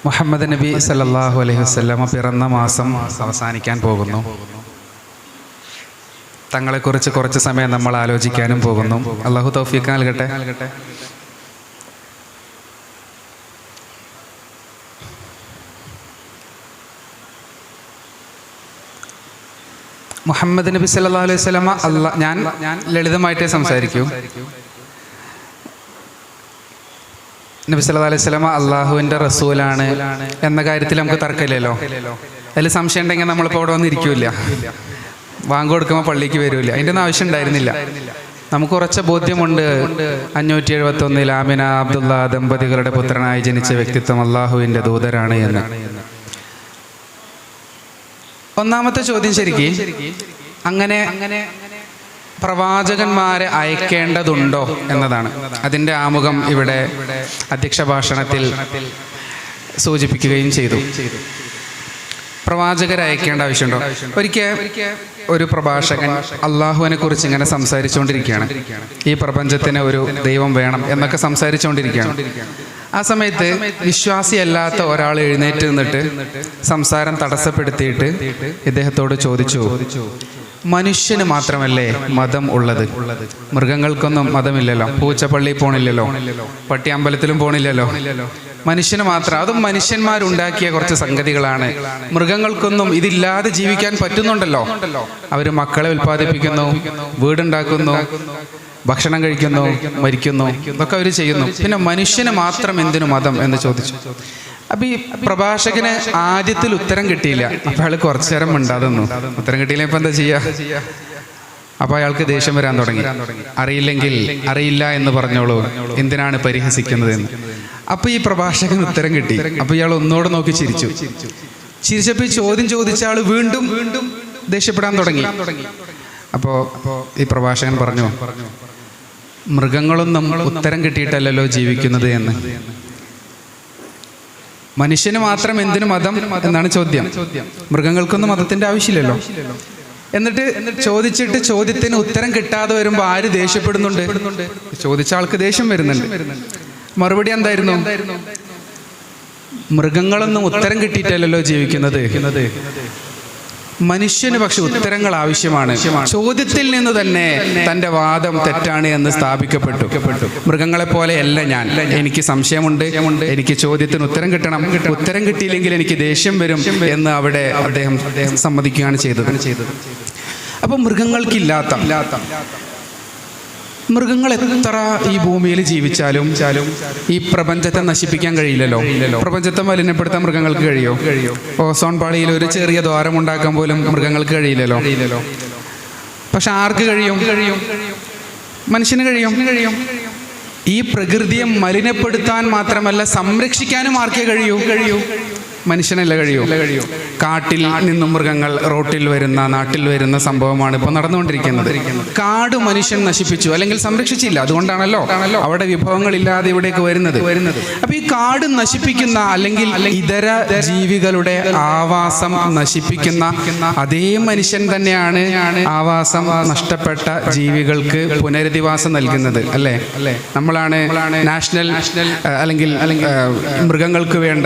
മുഹമ്മദ് നബി സല്ലല്ലാഹു അലൈഹി വസല്ലമ പിറന്ന മാസം അവസാനിക്കാൻ പോകുന്നു. തങ്ങളെക്കുറിച്ച് കുറച്ച് സമയം നമ്മൾ ആലോചിക്കാനും പോകുന്നു. അള്ളാഹു തൗഫീഖ് നൽകട്ടെ. മുഹമ്മദ് നബി സല്ലല്ലാഹു അലൈഹി വസല്ലമ ഞാൻ ലളിതമായിട്ടേ സംസാരിക്കൂ. നബി സല്ലല്ലാഹു അലൈഹി വസല്ലമ അള്ളാഹുവിൻ്റെ റസൂലാണ് എന്ന കാര്യത്തിൽ നമുക്ക് തർക്കമില്ലല്ലോ. അതിൽ സംശയം ഉണ്ടെങ്കിൽ നമ്മളിപ്പോൾ അവിടെ വന്നിരിക്കില്ല, വാങ്ങ് കൊടുക്കുമ്പോൾ പള്ളിക്ക് വരില്ല. അതിൻ്റെ ഒന്നും ആവശ്യം ഉണ്ടായിരുന്നില്ല. നമുക്ക് കുറച്ച് ബോധ്യമുണ്ട്. 571 ആമിന അബ്ദുള്ള ദമ്പതികളുടെ പുത്രനായി ജനിച്ച വ്യക്തിത്വം അള്ളാഹുവിൻ്റെ ദൂതരാണ് എന്ന്. ഒന്നാമത്തെ ചോദ്യം ശരിക്കും അങ്ങനെ പ്രവാചകന്മാരെ അയക്കേണ്ടതുണ്ടോ എന്നതാണ്. അതിൻ്റെ ആമുഖം ഇവിടെ അധ്യക്ഷ ഭാഷണത്തിൽ സൂചിപ്പിക്കുകയും ചെയ്തു. പ്രവാചകരെ അയക്കേണ്ട ആവശ്യമുണ്ടോ? ഒരിക്കൽ ഒരു പ്രഭാഷകൻ അള്ളാഹുവിനെ കുറിച്ച് ഇങ്ങനെ സംസാരിച്ചുകൊണ്ടിരിക്കുകയാണ്. ഈ പ്രപഞ്ചത്തിന് ഒരു ദൈവം വേണം എന്നൊക്കെ സംസാരിച്ചുകൊണ്ടിരിക്കുകയാണ്. ആ സമയത്ത് വിശ്വാസിയല്ലാത്ത ഒരാൾ എഴുന്നേറ്റ് നിന്നിട്ട് സംസാരം തടസ്സപ്പെടുത്തിയിട്ട് ഇദ്ദേഹത്തോട് ചോദിച്ചു, മനുഷ്യന് മാത്രമല്ലേ മതം ഉള്ളത്? മൃഗങ്ങൾക്കൊന്നും മതമില്ലല്ലോ. പൂച്ച പള്ളിയിൽ പോണില്ലല്ലോ, പട്ടി അമ്പലത്തിലും പോണില്ലല്ലോ. മനുഷ്യന് മാത്രം, അതും മനുഷ്യന്മാരുണ്ടാക്കിയ കുറച്ച് സംഗതികളാണ്. മൃഗങ്ങൾക്കൊന്നും ഇതില്ലാതെ ജീവിക്കാൻ പറ്റുന്നുണ്ടല്ലോ. അവർ മക്കളെ ഉൽപ്പാദിപ്പിക്കുന്നു, വീടുണ്ടാക്കുന്നു, ഭക്ഷണം കഴിക്കുന്നു, മരിക്കുന്നു, ഇതൊക്കെ അവർ ചെയ്യുന്നു. പിന്നെ മനുഷ്യന് മാത്രം എന്തിനു മതം എന്ന് ചോദിച്ചു. അപ്പം ഈ പ്രഭാഷകന് ആദ്യത്തിൽ ഉത്തരം കിട്ടിയില്ല. അപ്പം അയാൾ കുറച്ചു നേരം മിണ്ടാതെന്നു. ഉത്തരം കിട്ടിയില്ല, ഇപ്പം എന്താ ചെയ്യുക? അപ്പോൾ അയാൾക്ക് ദേഷ്യം വരാൻ തുടങ്ങി. അറിയില്ലെങ്കിൽ അറിയില്ല എന്ന് പറഞ്ഞോളൂ, എന്തിനാണ് പരിഹസിക്കുന്നത് എന്ന്. അപ്പോൾ ഈ പ്രഭാഷകന് ഉത്തരം കിട്ടി. അപ്പോൾ ഇയാൾ ഒന്നോട് നോക്കി ചിരിച്ചു. ചിരിച്ചപ്പോൾ ഈ ചോദ്യം ചോദിച്ച ആൾ വീണ്ടും ദേഷ്യപ്പെടാൻ തുടങ്ങി. അപ്പോൾ ഈ പ്രഭാഷകൻ പറഞ്ഞു, മൃഗങ്ങളൊന്നും ഉത്തരം കിട്ടിയിട്ടല്ലല്ലോ ജീവിക്കുന്നത് എന്ന്. മനുഷ്യന് മാത്രം എന്തിനു മതം എന്നാണ് ചോദ്യം. മൃഗങ്ങൾക്കൊന്നും മതത്തിന്റെ ആവശ്യമില്ലല്ലോ. എന്നിട്ട് ചോദിച്ചിട്ട് ചോദ്യത്തിന് ഉത്തരം കിട്ടാതെ വരുമ്പോൾ ആര് ദേഷ്യപ്പെടുന്നുണ്ട്? ചോദിച്ച ആൾക്ക് ദേഷ്യം വരുന്നുണ്ട്. മറുപടി എന്തായിരുന്നു? മൃഗങ്ങളൊന്നും ഉത്തരം കിട്ടിയിട്ടല്ലല്ലോ ജീവിക്കുന്നത്. മനുഷ്യന് പക്ഷെ ഉത്തരങ്ങൾ ആവശ്യമാണ്. ചോദ്യത്തിൽ നിന്ന് തന്നെ തൻ്റെ വാദം തെറ്റാണ് എന്ന് സ്ഥാപിക്കപ്പെട്ടു. മൃഗങ്ങളെ പോലെയല്ല ഞാൻ. എനിക്ക് സംശയമുണ്ട്, എനിക്ക് ചോദ്യത്തിന് ഉത്തരം കിട്ടണം, ഉത്തരം കിട്ടിയില്ലെങ്കിൽ എനിക്ക് ദേഷ്യം വരും എന്ന് അവിടെ അദ്ദേഹം സമ്മതിക്കുകയാണ് ചെയ്തത്. അപ്പോൾ മൃഗങ്ങൾ എത്ര ഈ ഭൂമിയിൽ ജീവിച്ചാലും ഈ പ്രപഞ്ചത്തെ നശിപ്പിക്കാൻ കഴിയില്ലല്ലോ. പ്രപഞ്ചത്തെ മലിനപ്പെടുത്താൻ മൃഗങ്ങൾക്ക് കഴിയോ? ഓസോൺ പാളിയിൽ ഒരു ചെറിയ ദ്വാരം ഉണ്ടാക്കാൻ പോലും മൃഗങ്ങൾക്ക് കഴിയില്ലല്ലോ. പക്ഷെ ആർക്ക് കഴിയും? മനുഷ്യന് കഴിയും. ഈ പ്രകൃതിയെ മലിനപ്പെടുത്താൻ മാത്രമല്ല സംരക്ഷിക്കാനും ആർക്കേ കഴിയൂ? മനുഷ്യനല്ല കഴിയൂ. കാട്ടിൽ നിന്നും മൃഗങ്ങൾ റോട്ടിൽ വരുന്ന, നാട്ടിൽ വരുന്ന സംഭവമാണ് ഇപ്പോൾ നടന്നുകൊണ്ടിരിക്കുന്നത്. കാട് മനുഷ്യൻ നശിപ്പിച്ചു, അല്ലെങ്കിൽ സംരക്ഷിച്ചില്ല. അതുകൊണ്ടാണല്ലോ അവിടെ വിഭവങ്ങളില്ലാതെ ഇവിടേക്ക് വരുന്നത്. അപ്പൊ ഈ കാട് നശിപ്പിക്കുന്ന അല്ലെങ്കിൽ ഇതര ജീവികളുടെ ആവാസം നശിപ്പിക്കുന്ന അതേ മനുഷ്യൻ തന്നെയാണ് ആവാസം നഷ്ടപ്പെട്ട ജീവികൾക്ക് പുനരധിവാസം നൽകുന്നത്. അല്ലേ? നമ്മളാണ് നാഷണൽ അല്ലെങ്കിൽ മൃഗങ്ങൾക്ക് വേണ്ട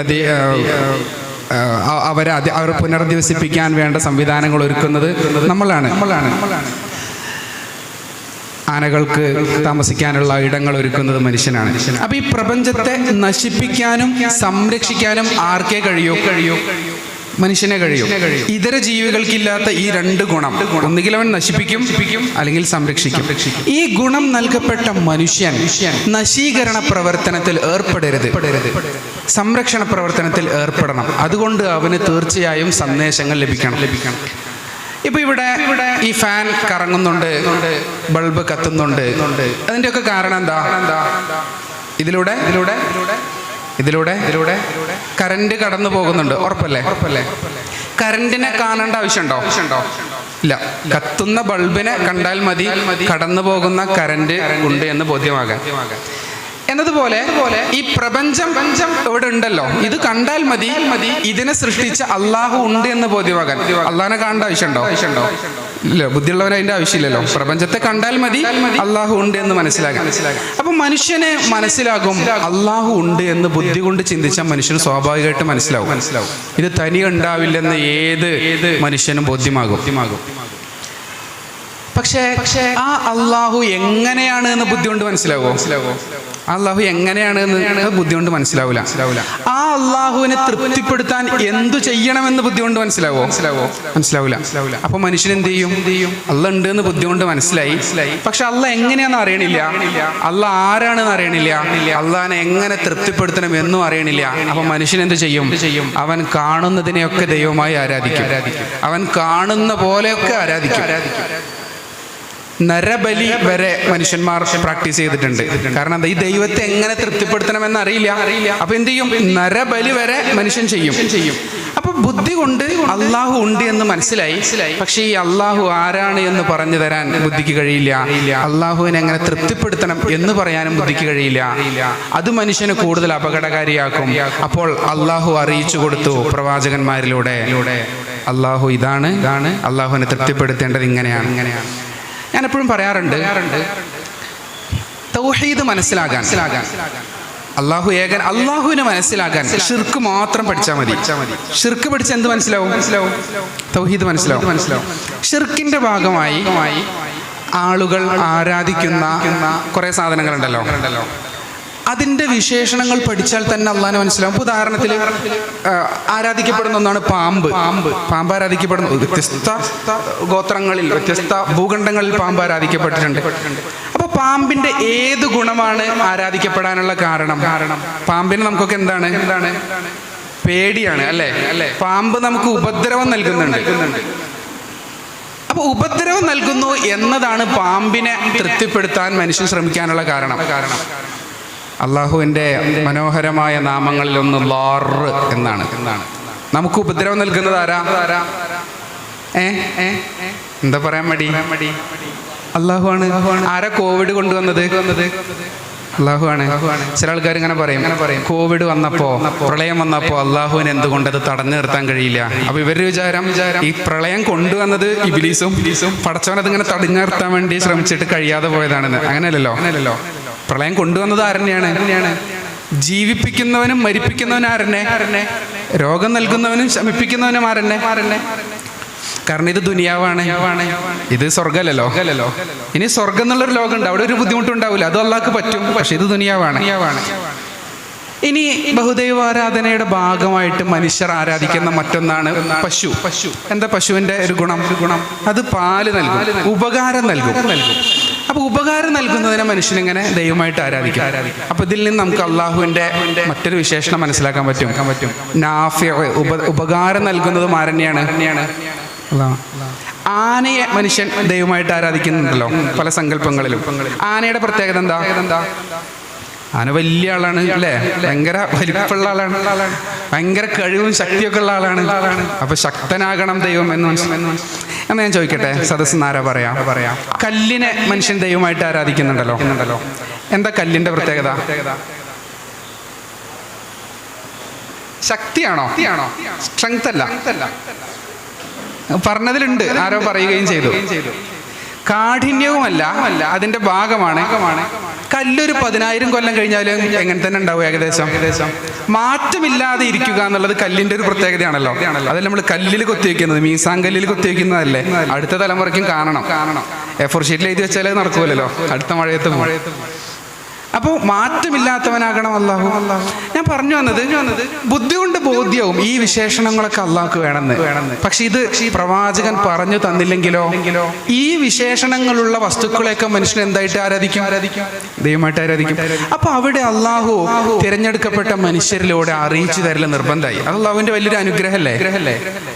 അവർ പുനരധിവസിപ്പിക്കാൻ വേണ്ട സംവിധാനങ്ങൾ ഒരുക്കുന്നത് നമ്മളാണ്. ആനകൾക്ക് താമസിക്കാനുള്ള ഇടങ്ങൾ ഒരുക്കുന്നത് മനുഷ്യനാണ്. അപ്പൊ ഈ പ്രപഞ്ചത്തെ നശിപ്പിക്കാനും സംരക്ഷിക്കാനും ആർക്കേ കഴിയൂ? മനുഷ്യനെ കഴിയും. ഇതര ജീവികൾക്കില്ലാത്ത ഈ രണ്ട് ഗുണം, ഒന്നുകിൽ അവൻ നശിപ്പിക്കും അല്ലെങ്കിൽ സംരക്ഷിക്കും. ഈ ഗുണം നൽകപ്പെട്ട മനുഷ്യൻ നശീകരണ പ്രവർത്തനത്തിൽ ഏർപ്പെടരുത്, സംരക്ഷണ പ്രവർത്തനത്തിൽ ഏർപ്പെടണം. അതുകൊണ്ട് അവന് തീർച്ചയായും സന്ദേശങ്ങൾ ലഭിക്കണം. ഇപ്പൊ ഇവിടെ ഈ ഫാൻ കറങ്ങുന്നുണ്ട്, ബൾബ് കത്തുന്നുണ്ട്. അതിൻ്റെയൊക്കെ കാരണം എന്താ? ഇതിലൂടെ കറണ്ട് കടന്നു പോകുന്നുണ്ട്. ഉറപ്പല്ലേ? കറണ്ടിനെ കാണേണ്ട ആവശ്യമുണ്ടോ? ഇല്ല. കത്തുന്ന ബൾബിനെ കണ്ടാൽ മതി കടന്നു പോകുന്ന കറണ്ട് ഉണ്ട് എന്ന് ബോധ്യമാകാൻ. എന്നതുപോലെ ഈ പ്രപഞ്ചം ഇവിടെ ഉണ്ടല്ലോ, ഇത് കണ്ടാൽ മതി ഇതിനെ സൃഷ്ടിച്ച അള്ളാഹു ഉണ്ട് എന്ന് ബോധ്യമാകാൻ. അള്ളാഹിനെ കാണേണ്ട ആവശ്യമുണ്ടോ? ഇല്ല, ബുദ്ധിയുള്ളവന് അതിന്റെ ആവശ്യമില്ലല്ലോ. പ്രപഞ്ചത്തെ കണ്ടാൽ മതി അള്ളാഹു ഉണ്ട് എന്ന് മനസ്സിലാകാം. അപ്പൊ മനുഷ്യന് മനസ്സിലാകും അള്ളാഹു ഉണ്ട് എന്ന് ബുദ്ധി കൊണ്ട് ചിന്തിച്ചാൽ മനുഷ്യന് സ്വാഭാവികമായിട്ട് മനസ്സിലാവും. ഇത് തനി ഉണ്ടാവില്ലെന്ന് ഏത് മനുഷ്യനും ബോധ്യമാകും. പക്ഷേ ആ അള്ളാഹു എങ്ങനെയാണ് എന്ന് ബുദ്ധി കൊണ്ട് മനസ്സിലാവോ? അള്ളാഹു എങ്ങനെയാണ് എന്ന് ബുദ്ധി കൊണ്ട് മനസ്സിലാവില്ല. ആ അള്ളാഹുവിനെ തൃപ്തിപ്പെടുത്താൻ എന്തു ചെയ്യണമെന്ന് ബുദ്ധി കൊണ്ട് മനസ്സിലാവില്ല. അപ്പൊ മനുഷ്യൻ എന്ത് ചെയ്യും? അള്ളാഹ് ഉണ്ട് എന്ന് ബുദ്ധി കൊണ്ട് മനസ്സിലായി. പക്ഷെ അള്ളാഹ് എങ്ങനെയാണെന്ന് അറിയണില്ല, അള്ളാഹ് ആരാണെന്ന് അറിയണില്ല, അള്ളാഹിനെ എങ്ങനെ തൃപ്തിപ്പെടുത്തണം എന്നും അറിയണില്ല. അപ്പൊ മനുഷ്യൻ എന്ത് ചെയ്യും? അവൻ കാണുന്നതിനെയൊക്കെ ദൈവമായി ആരാധിക്കും. അവൻ കാണുന്ന പോലെയൊക്കെ ആരാധിക്കും. നരബലി വരെ മനുഷ്യന്മാർ പ്രാക്ടീസ് ചെയ്തിട്ടുണ്ട്. കാരണം എന്താ? ഈ ദൈവത്തെ എങ്ങനെ തൃപ്തിപ്പെടുത്തണമെന്ന് അറിയില്ല. അപ്പൊ എന്ത് ചെയ്യും? നരബലി വരെ മനുഷ്യൻ ചെയ്യും. അപ്പൊ ബുദ്ധി കൊണ്ട് അള്ളാഹു ഉണ്ട് എന്ന് മനസ്സിലായി. പക്ഷെ ഈ അള്ളാഹു ആരാണ് എന്ന് പറഞ്ഞു തരാൻ ബുദ്ധിക്ക് കഴിയില്ല. അള്ളാഹുവിനെ എങ്ങനെ തൃപ്തിപ്പെടുത്തണം എന്ന് പറയാനും ബുദ്ധിക്ക് കഴിയില്ല. അത് മനുഷ്യനെ കൂടുതൽ അപകടകാരിയാക്കും. അപ്പോൾ അള്ളാഹു അറിയിച്ചു കൊടുത്തു പ്രവാചകന്മാരിലൂടെ, അള്ളാഹു ഇതാണ്, അള്ളാഹുവിനെ തൃപ്തിപ്പെടുത്തേണ്ടത് ഇങ്ങനെയാണ്. ഞാൻ എപ്പോഴും പറയാറുണ്ട്, തൗഹീദ് മനസ്സിലാകാൻ, അള്ളാഹു ഏകൻ, അള്ളാഹുവിനെ മനസ്സിലാക്കാൻ ഷിർക്ക് മാത്രം പഠിച്ചാൽ മതി. ഷിർക്ക് പഠിച്ച് എന്ത് മനസ്സിലാവും? തൗഹീദ് മനസ്സിലാവും. ഷിർക്കിന്റെ ഭാഗമായി ആളുകൾ ആരാധിക്കുന്ന കുറെ സാധനങ്ങളുണ്ടല്ലോ, അതിൻ്റെ വിശേഷണങ്ങൾ പഠിച്ചാൽ തന്നെ അള്ളാഹിനെ മനസ്സിലാവും. ഉദാഹരണത്തിൽ ആരാധിക്കപ്പെടുന്ന ഒന്നാണ് പാമ്പ് ആരാധിക്കപ്പെടുന്നു. വ്യത്യസ്ത ഗോത്രങ്ങളിൽ, വ്യത്യസ്ത ഭൂഖണ്ഡങ്ങളിൽ പാമ്പ് ആരാധിക്കപ്പെട്ടിട്ടുണ്ട്. അപ്പൊ പാമ്പിന്റെ ഏത് ഗുണമാണ് ആരാധിക്കപ്പെടാനുള്ള കാരണം? പാമ്പിന് നമുക്കൊക്കെ എന്താണ്? പേടിയാണ് അല്ലേ? പാമ്പ് നമുക്ക് ഉപദ്രവം നൽകുന്നുണ്ട്. അപ്പൊ ഉപദ്രവം നൽകുന്നു എന്നതാണ് പാമ്പിനെ തൃപ്തിപ്പെടുത്താൻ മനുഷ്യൻ ശ്രമിക്കാനുള്ള കാരണം. അള്ളാഹുവിൻ്റെ മനോഹരമായ നാമങ്ങളിൽ ഒന്ന് ലാർ എന്നാണ്. നമുക്ക് ഉപദ്രവം നൽകുന്നത് ആരാ? എന്താ പറയാൻ മടി? അള്ളാഹുവാണ്. ആരാ കോവിഡ് കൊണ്ടുവന്നത്? അള്ളാഹുവാണ്. ചില ആൾക്കാർ ഇങ്ങനെ പറയും, കോവിഡ് വന്നപ്പോ, പ്രളയം വന്നപ്പോ അള്ളാഹുവിന് എന്തുകൊണ്ടത് തടഞ്ഞു നിർത്താൻ കഴിയില്ല. അപ്പൊ ഇവരുടെ വിചാരം ഈ പ്രളയം കൊണ്ടുവന്നത് ഇബ്ലീസും പടച്ചവനത് ഇങ്ങനെ തടഞ്ഞു നിർത്താൻ വേണ്ടി ശ്രമിച്ചിട്ട് കഴിയാതെ പോയതാണെന്ന്. അങ്ങനെയല്ലല്ലോ. പ്രളയം കൊണ്ടുവന്നത് ആരെന്നെയാണ്? ജീവിപ്പിക്കുന്നവനും മരിപ്പിക്കുന്നവനും ആരെന്നെ? രോഗം നൽകുന്നവനും ശമിപ്പിക്കുന്നവനും ആരെന്നെ? കാരണം ഇത് ദുനിയാവാണ്, ഇത് സ്വർഗ്ഗമല്ലല്ലോ. ഇനി സ്വർഗ്ഗം എന്നുള്ളൊരു ലോകമുണ്ട്, അവിടെ ഒരു ബുദ്ധിമുട്ടുണ്ടാവില്ല, അത് അള്ളാഹ്ക്ക് പറ്റും. പക്ഷെ ഇത് ദുനിയാവാണ്. ഇനി ബഹുദൈവാരാധനയുടെ ഭാഗമായിട്ട് മനുഷ്യർ ആരാധിക്കുന്ന മറ്റൊന്നാണ് പശു. എന്താ പശുവിന്റെ ഒരു ഗുണം? അത് പാല് നൽകും, ഉപകാരം നൽകും. അപ്പൊ ഉപകാരം നൽകുന്നതിനെ മനുഷ്യനിങ്ങനെ ദൈവമായിട്ട് ആരാധിക്കും. അപ്പൊ ഇതിൽ നിന്ന് നമുക്ക് അള്ളാഹുവിന്റെ മറ്റൊരു വിശേഷണം മനസ്സിലാക്കാൻ പറ്റും. നാഫിഅ, ഉപകാരം നൽകുന്നതും ആരെന്നെയാണ്? ആനയെ മനുഷ്യൻ ദൈവമായിട്ട് ആരാധിക്കുന്നുണ്ടല്ലോ പല സങ്കല്പങ്ങളിലും. ആനയുടെ പ്രത്യേകത എന്താ? ആന വലിയ ആളാണ് അല്ലേ? ഭയങ്കര വലിപ്പുള്ള ആളാണ്, ഭയങ്കര കഴിവും ശക്തിയൊക്കെ ഉള്ള ആളാണ്. അപ്പൊ ശക്തനാകണം ദൈവം എന്ന് എന്നാ ഞാൻ ചോദിക്കട്ടെ, സദസ്സ് ആരാ പറയാ? കല്ലിനെ മനുഷ്യൻ ദൈവമായിട്ട് ആരാധിക്കുന്നുണ്ടല്ലോ. എന്താ കല്ലിന്റെ പ്രത്യേകത? ശക്തിയാണോ? സ്ട്രെങ്ത് അല്ല. പറഞ്ഞതിലുണ്ട്, ആരോ പറയുകയും ചെയ്തു. കാഠിന്യവുമല്ല, അതിന്റെ ഭാഗമാണ്. കല്ലൊരു 10,000 കൊല്ലം കഴിഞ്ഞാലും എങ്ങനെ തന്നെ ഉണ്ടാവും ഏകദേശം. മാറ്റമില്ലാതെ ഇരിക്കുക എന്നുള്ളത് കല്ലിന്റെ ഒരു പ്രത്യേകതയാണല്ലോ. അതിൽ നമ്മൾ കല്ലിൽ കൊത്തിവെക്കുന്നത്, മീസാൻ കല്ലിൽ കൊത്തിവെക്കുന്നതല്ലേ, അടുത്ത തലമുറയ്ക്കും കാണണം. A4 ഷീറ്റിൽ എഴുതി വെച്ചാലേ നടക്കുമല്ലോ, അടുത്ത മഴയത്ത്. അപ്പോൾ മാറ്റമില്ലാത്തവനാകണം അള്ളാഹു. ഞാൻ പറഞ്ഞു വന്നത് ബുദ്ധി കൊണ്ട് ബോധ്യവും ഈ വിശേഷണങ്ങളൊക്കെ അള്ളാഹ്ക്ക് വേണമെന്ന്. പക്ഷെ ഇത് പ്രവാചകൻ പറഞ്ഞു തന്നില്ലെങ്കിലോ? ഈ വിശേഷണങ്ങളുള്ള വസ്തുക്കളെയൊക്കെ മനുഷ്യൻ എന്തായിട്ട് ആരാധിക്കും? ദൈവമായിട്ട് ആരാധിക്കും. അപ്പൊ അവിടെ അള്ളാഹു തിരഞ്ഞെടുക്കപ്പെട്ട മനുഷ്യരിലൂടെ അറിയിച്ചു തരൽ നിർബന്ധമായി. അത് അള്ളാഹുവിന്റെ വലിയൊരു അനുഗ്രഹമല്ലേ?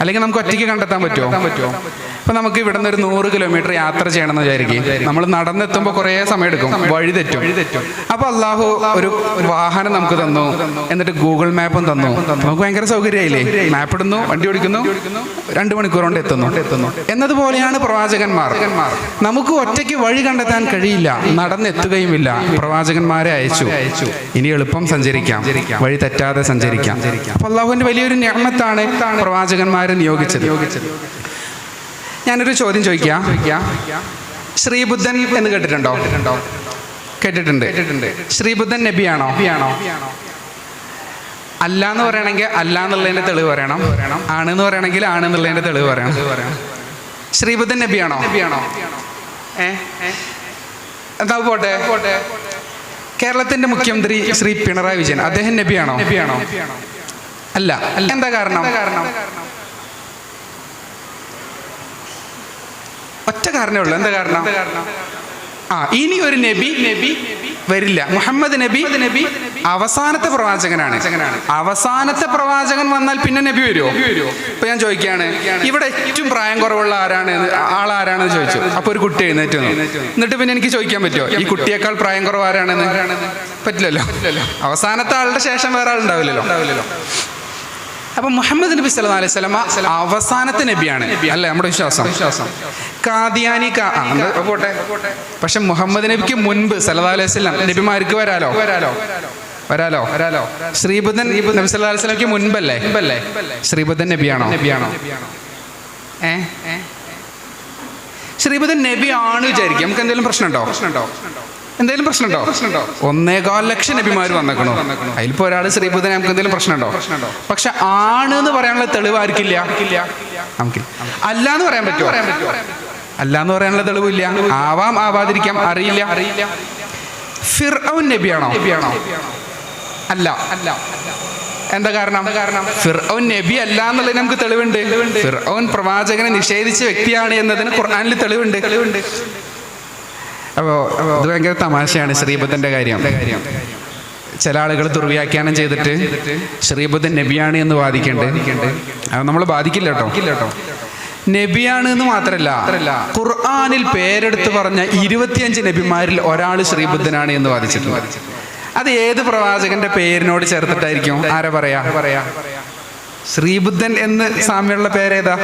അല്ലെങ്കിൽ നമുക്ക് ഒറ്റയ്ക്ക് കണ്ടെത്താൻ പറ്റുമോ? ഇപ്പൊ നമുക്ക് ഇവിടെ നിന്ന് ഒരു 100 കിലോമീറ്റർ യാത്ര ചെയ്യണമെന്ന് വിചാരിക്കും. നമ്മൾ നടന്നെത്തുമ്പോൾ കുറേ സമയം എടുക്കും, വഴി തെറ്റും. അപ്പൊ അള്ളാഹു ഒരു വാഹനം നമുക്ക് തന്നു, എന്നിട്ട് ഗൂഗിൾ മാപ്പും തന്നു. നമുക്ക് ഭയങ്കര സൗകര്യമായില്ലേ? മാപ്പ് ഇടുന്നു, വണ്ടി ഓടിക്കുന്നു, 2 മണിക്കൂർ കൊണ്ട് എത്തുന്നു. എന്നതുപോലെയാണ് പ്രവാചകന്മാർ. നമുക്ക് ഒറ്റയ്ക്ക് വഴി കണ്ടെത്താൻ കഴിയില്ല, നടന്നെത്തുകയുമില്ല. പ്രവാചകന്മാരെ അയച്ചു. ഇനി എളുപ്പം സഞ്ചരിക്കാം, വഴി തെറ്റാതെ സഞ്ചരിക്കാം. അപ്പൊ അള്ളാഹുവിന്റെ വലിയൊരു നിഅമത്താണ് പ്രവാചകന്മാരെ നിയോഗിച്ചത്. ഞാനൊരു ചോദ്യം ചോദിക്കാം. ശ്രീബുദ്ധൻ എന്ന് കേട്ടിട്ടുണ്ടോ? കേട്ടിട്ടുണ്ട്. ശ്രീബുദ്ധൻ നബിയാണോ? അല്ല എന്ന് പറയണമെങ്കിൽ അല്ല എന്നുള്ളതിന്റെ തെളിവ് പറയണം. ആണെന്ന് പറയണമെങ്കിൽ ആണെന്നുള്ളതിന്റെ തെളിവ് പറയണം. ശ്രീബുദ്ധൻ നബിയാണോ? എന്താ പോട്ടെ. കേരളത്തിന്റെ മുഖ്യമന്ത്രി ശ്രീ പിണറായി വിജയൻ, അദ്ദേഹം നബിയാണോ? അല്ല. എന്താ കാരണം? ഒറ്റ കാരണമേ ഉള്ളൂ. എന്താ കാരണം? ഇനി ഒരു നബി വരില്ല. മുഹമ്മദ് നബി അവസാനത്തെ പ്രവാചകനാണ്. അവസാനത്തെ പ്രവാചകൻ വന്നാൽ പിന്നെ നബി വരുമോ? ഇപ്പൊ ഞാൻ ചോദിക്കുകയാണ്, ഇവിടെ ഏറ്റവും പ്രായം കുറവുള്ള ആളാരാണെന്ന് ചോദിച്ചു. അപ്പൊ ഒരു കുട്ടി എഴുന്നേറ്റ് വന്നു. എന്നിട്ട് പിന്നെ എനിക്ക് ചോദിക്കാൻ പറ്റുമോ ഈ കുട്ടിയേക്കാൾ പ്രായം കുറവ് ആരാണെന്ന്? പറ്റില്ലല്ലോ. അവസാനത്തെ ആളുടെ ശേഷം വേറെ ആളുണ്ടാവില്ലല്ലോ. അപ്പൊ മുഹമ്മദ് നബി സല്ലല്ലാഹു അലൈഹി വസല്ലമ അവസാനത്തെ നബിയാണ് അല്ലേ നമ്മുടെ വിശ്വാസം. ഖാദിയാനി പോട്ടെ. പക്ഷെ മുഹമ്മദ് നബിക്ക് മുൻപ് സല്ലല്ലാഹു അലൈഹി വസല്ലം നബിമാർക്ക് വരാലോ. ശ്രീബുദ്ധൻ നബി സല്ലല്ലാഹു അലൈഹി വസല്ലമക്ക് മുൻപല്ലേ? ശ്രീബുദ്ധൻ നബിയാണോ? ശ്രീബുദ്ധൻ നബി ആണ് വിചാരിക്കും. നമുക്ക് എന്തെങ്കിലും പ്രശ്നമുണ്ടോ? 1.25 ലക്ഷം നബിമാർ വന്നേക്കണോ? അതിലിപ്പോ ഒരാൾ ശ്രീബുദ്ധൻ, നമുക്ക് എന്തെങ്കിലും പ്രശ്നമുണ്ടോ? പക്ഷെ ആണ് എന്ന് പറയാനുള്ള തെളിവ് ആർക്കില്ല? നമുക്കില്ല. അല്ല എന്ന് പറയാൻ പറ്റുമോ? അല്ല എന്ന് പറയാനുള്ള തെളിവില്ല. ആവാം, ആവാതിരിക്കാം, അറിയില്ല. ഫിർഔൻ നബിയാണോ? അല്ല. എന്താ കാരണം? ഫിർഔൻ നബി അല്ല എന്നുള്ളതിന് നമുക്ക് തെളിവുണ്ട്. ഫിർഔൻ പ്രവാചകനെ നിഷേധിച്ച വ്യക്തിയാണ് എന്നതിന് ഖുർആനിൽ തെളിവുണ്ട്. അപ്പോൾ ഇത് ഭയങ്കര തമാശയാണ് ശ്രീബുദ്ധൻ്റെ കാര്യം. ചില ആളുകൾ ദുർവ്യാഖ്യാനം ചെയ്തിട്ട് ശ്രീബുദ്ധൻ നബിയാണ് എന്ന് വാദിക്കുന്നുണ്ട്. അത് നമ്മൾ ബാധിക്കില്ല കേട്ടോ. നബിയാണ് എന്ന് മാത്രമല്ല, ഖുർആനിൽ പേരെടുത്ത് പറഞ്ഞ 25 നബിമാരിൽ ഒരാൾ ശ്രീബുദ്ധനാണ് എന്ന് വാദിച്ചിട്ടുണ്ട്. അത് ഏത് പ്രവാചകന്റെ പേരിനോട് ചേർത്തിട്ടായിരിക്കും? ആരാ പറയാ? ശ്രീബുദ്ധൻ എന്ന് സാമ്യമുള്ള പേരേതാ?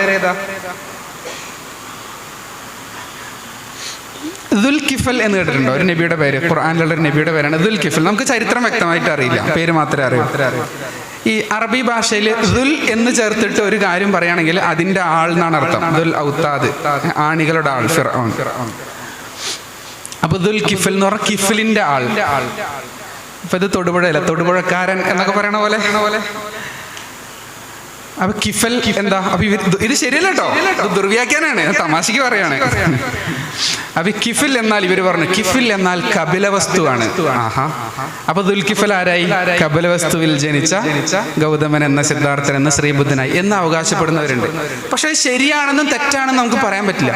ദുൽകിഫൽ എന്ന് കേട്ടിട്ടുണ്ടോ? ഒരു നബിയുടെ പേര്, ഖുർആനിലുള്ള ഒരു നബിയുടെ പേരാണ് ദുൽകിഫൽ. നമുക്ക് ചരിത്രം വ്യക്തമായിട്ട് അറിയില്ല, പേര് മാത്രമേ അറിയൂ. ഈ അറബി ഭാഷയിൽ ദുൽ എന്ന് ചേർത്തിട്ട് ഒരു കാര്യം പറയുകയാണെങ്കിൽ അതിന്റെ ആൾ എന്നാണ് അർത്ഥം. ദുൽ ഔത്താദ്, ആണികളുടെ ആൾ, ഫിർഔൻ. അപ്പൊ ദുൽകിഫൽ എന്ന് പറഞ്ഞാൽ കിഫിലിന്റെ ആൾ. ഇപ്പൊ ഇത് തൊടുപുഴയല്ല, തൊടുപുഴക്കാരൻ എന്നൊക്കെ പറയണ പോലെ. അപ്പൊ കിഫൽ എന്താ? അപ്പൊ ഇത് ശരിയല്ല കേട്ടോ, ദുർവ്യാഖ്യാനാണ്, തമാശക്ക് പറയാണ്. അപ്പൊ കിഫിൽ എന്നാൽ ഇവര് പറഞ്ഞു കിഫിൽ എന്നാൽ കപിലവസ്തുവാണ്. അപ്പൊ ദുൽകിഫൽ ആരായി? കപിലവസ്തുവിൽ ജനിച്ച ഗൗതമൻ എന്ന സിദ്ധാർത്ഥൻ എന്ന ശ്രീബുദ്ധനായി എന്ന് അവകാശപ്പെടുന്നവരുണ്ട്. പക്ഷെ ശരിയാണെന്നും തെറ്റാണെന്നും നമുക്ക് പറയാൻ പറ്റില്ല.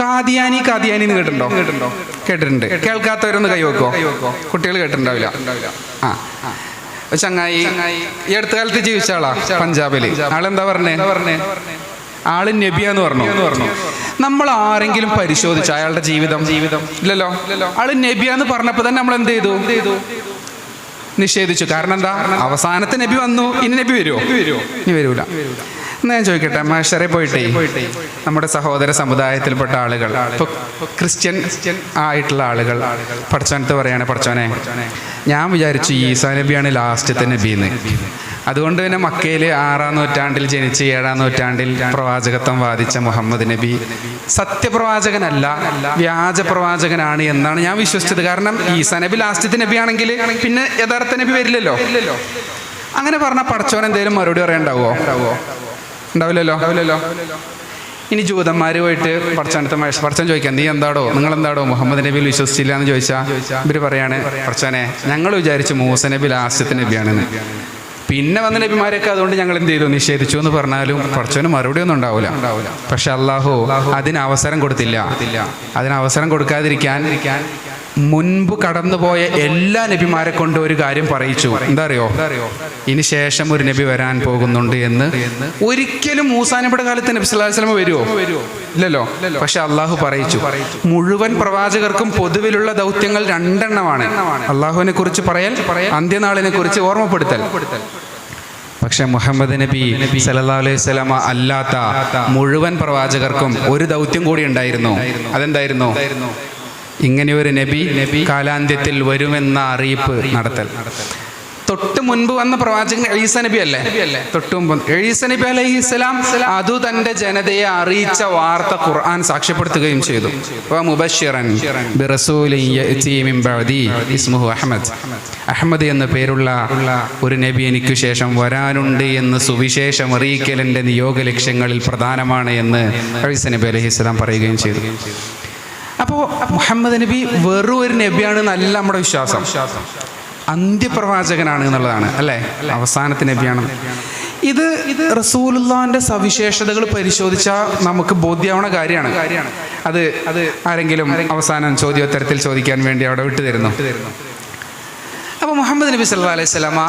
ഖാദിയാനി എന്ന് കേട്ടിട്ടുണ്ട്. കേൾക്കാത്തവരൊന്ന് കൈവെക്കോ? കുട്ടികൾ കേട്ടിട്ടുണ്ടാവില്ല. ചങ്ങായി ഈ അടുത്ത കാലത്ത് ജീവിച്ച ആളാ പഞ്ചാബില്. ആളെന്താ പറഞ്ഞേ? ആള് നബിയാന്ന് പറഞ്ഞു. നമ്മൾ ആരെങ്കിലും പരിശോധിച്ച അയാളുടെ ജീവിതം ഇല്ലല്ലോ. ആള് നബിയാന്ന് പറഞ്ഞപ്പോ തന്നെ നമ്മൾ എന്ത് ചെയ്തു? നിഷേധിച്ചു. കാരണം എന്താ? അവസാനത്തെ നബി വന്നു, ഇനി നബി വരുമോ? ഇനി വരൂല. എന്നാ ഞാൻ ചോദിക്കട്ടെ, മഹ്ശറിൽ പോയിട്ടേ നമ്മുടെ സഹോദര സമുദായത്തിൽപ്പെട്ട ആളുകൾ, ഇപ്പൊ ക്രിസ്ത്യൻ ആയിട്ടുള്ള ആളുകൾ പഠിച്ചോനത്ത് പറയാണ്, പഠിച്ചോനെ ഞാൻ വിചാരിച്ചു ഈസാ നബിയാണ് ലാസ്റ്റത്തെ നബിന്ന്. അതുകൊണ്ട് തന്നെ മക്കയിൽ 6-ാം നൂറ്റാണ്ടിൽ ജനിച്ച് 7-ാം നൂറ്റാണ്ടിൽ പ്രവാചകത്വം വാദിച്ച മുഹമ്മദ് നബി സത്യപ്രവാചകനല്ല, വ്യാജ പ്രവാചകനാണ് എന്നാണ് ഞാൻ വിശ്വസിച്ചത്. കാരണം ഈസാ നബി ലാസ്റ്റത്തെ നബി ആണെങ്കിൽ പിന്നെ യഥാർത്ഥ നബി വരില്ലല്ലോ. അങ്ങനെ പറഞ്ഞാൽ പഠിച്ചോൻ എന്തെങ്കിലും മറുപടി പറയാനുണ്ടാവോ? ഉണ്ടാവില്ലല്ലോ. ഇനി ജൂതന്മാർ പോയിട്ട് പഠിച്ചോൻ ചോദിക്കാം, നീ എന്താടോ, നിങ്ങൾ എന്താടോ മുഹമ്മദ് നബിയിൽ വിശ്വസിച്ചില്ല എന്ന് ചോദിച്ചാൽ ഇവര് പറയാണ്, പഠിച്ചോനെ ഞങ്ങൾ വിചാരിച്ചു മൂസ നബി ലാസ്റ്റത്തെ നബിയാണെന്ന്, പിന്നെ വന്ന നബിമാരൊക്കെ അതുകൊണ്ട് ഞങ്ങൾ എന്ത് ചെയ്തു? നിഷേധിച്ചു എന്ന് പറഞ്ഞാലും പഠിച്ചോന് മറുപടി ഒന്നും ഉണ്ടാവില്ല. പക്ഷെ അള്ളാഹു അതിന് അവസരം കൊടുത്തില്ല. അതിന് അവസരം കൊടുക്കാതിരിക്കാൻ മുൻപ് കടന്നുപോയ എല്ലാ നബിമാരെ കൊണ്ട് ഒരു കാര്യം പറയിച്ചു. എന്താ അറിയോ? ഇനി ശേഷം ഒരു നബി വരാൻ പോകുന്നുണ്ട് എന്ന്. ഒരിക്കലും മൂസാ നബിയുടെ കാലത്ത് നബി സല്ലല്ലാഹു അലൈഹി വസല്ലം വരുമോ? ഇല്ലല്ലോ. പക്ഷെ അള്ളാഹു പറയിച്ചു. മുഴുവൻ പ്രവാചകർക്കും പൊതുവിലുള്ള ദൗത്യങ്ങൾ 2 എണ്ണമാണ്. അള്ളാഹുവിനെ കുറിച്ച് പറയൽ, അന്ത്യനാളിനെ കുറിച്ച് ഓർമ്മപ്പെടുത്തൽ. പക്ഷെ മുഹമ്മദ് നബി സല്ലല്ലാഹു അലൈഹി വസല്ലം അല്ലാത്ത മുഴുവൻ പ്രവാചകർക്കും ഒരു ദൗത്യം കൂടി ഉണ്ടായിരുന്നു. അതെന്തായിരുന്നു? ഇങ്ങനെ ഒരു നബി കാലാന്ത്യത്തിൽ വരുമെന്ന അറിയിപ്പ് നടത്തൽ. തൊട്ട് മുൻപ് വന്ന പ്രവാചകൻ ഈസ നബി അല്ലേ? തൊട്ട് മുമ്പ് ഈസ നബി അലൈഹിസ്സലാം അതു തന്റെ ജനതയെ അറിയിച്ച വാർത്ത ഖുർആൻ സാക്ഷ്യപ്പെടുത്തുകയും ചെയ്തു. മുബശ്ശിറൻ ബിറസൂലിൻ യഅതി മിൻ ബഅദി ഇസ്മുഹു അഹ്മദ്. അഹ്മദ് എന്ന പേരുള്ള ഒരു നബി എനിക്ക് ശേഷം വരാനുണ്ട് എന്ന് സുവിശേഷം അറിയിക്കലിന്റെ നിയോഗ ലക്ഷ്യങ്ങളിൽ പ്രധാനമാണ് എന്ന് ഈസ നബി അലൈഹിസ്സലാം പറയുകയും ചെയ്തു. അപ്പോൾ മുഹമ്മദ് നബി വെറും ഒരു നബിയാണ് എന്നല്ല നമ്മുടെ വിശ്വാസം. അന്ത്യപ്രവാചകനാണ് എന്നുള്ളതാണ്, അല്ലേ? അവസാനത്തെ നബിയാണ്. ഇത് റസൂലുള്ളാഹിന്റെ സവിശേഷതകൾ പരിശോധിച്ചാൽ നമുക്ക് ബോധ്യമാവുന്ന കാര്യമാണ്. അത് ആരെങ്കിലും അവസാനം ചോദ്യോത്തരത്തിൽ ചോദിക്കാൻ വേണ്ടി അവിടെ വിട്ടുതരുന്നു. അപ്പോൾ മുഹമ്മദ് നബി സല്ലല്ലാഹു അലൈഹി വസല്ലമ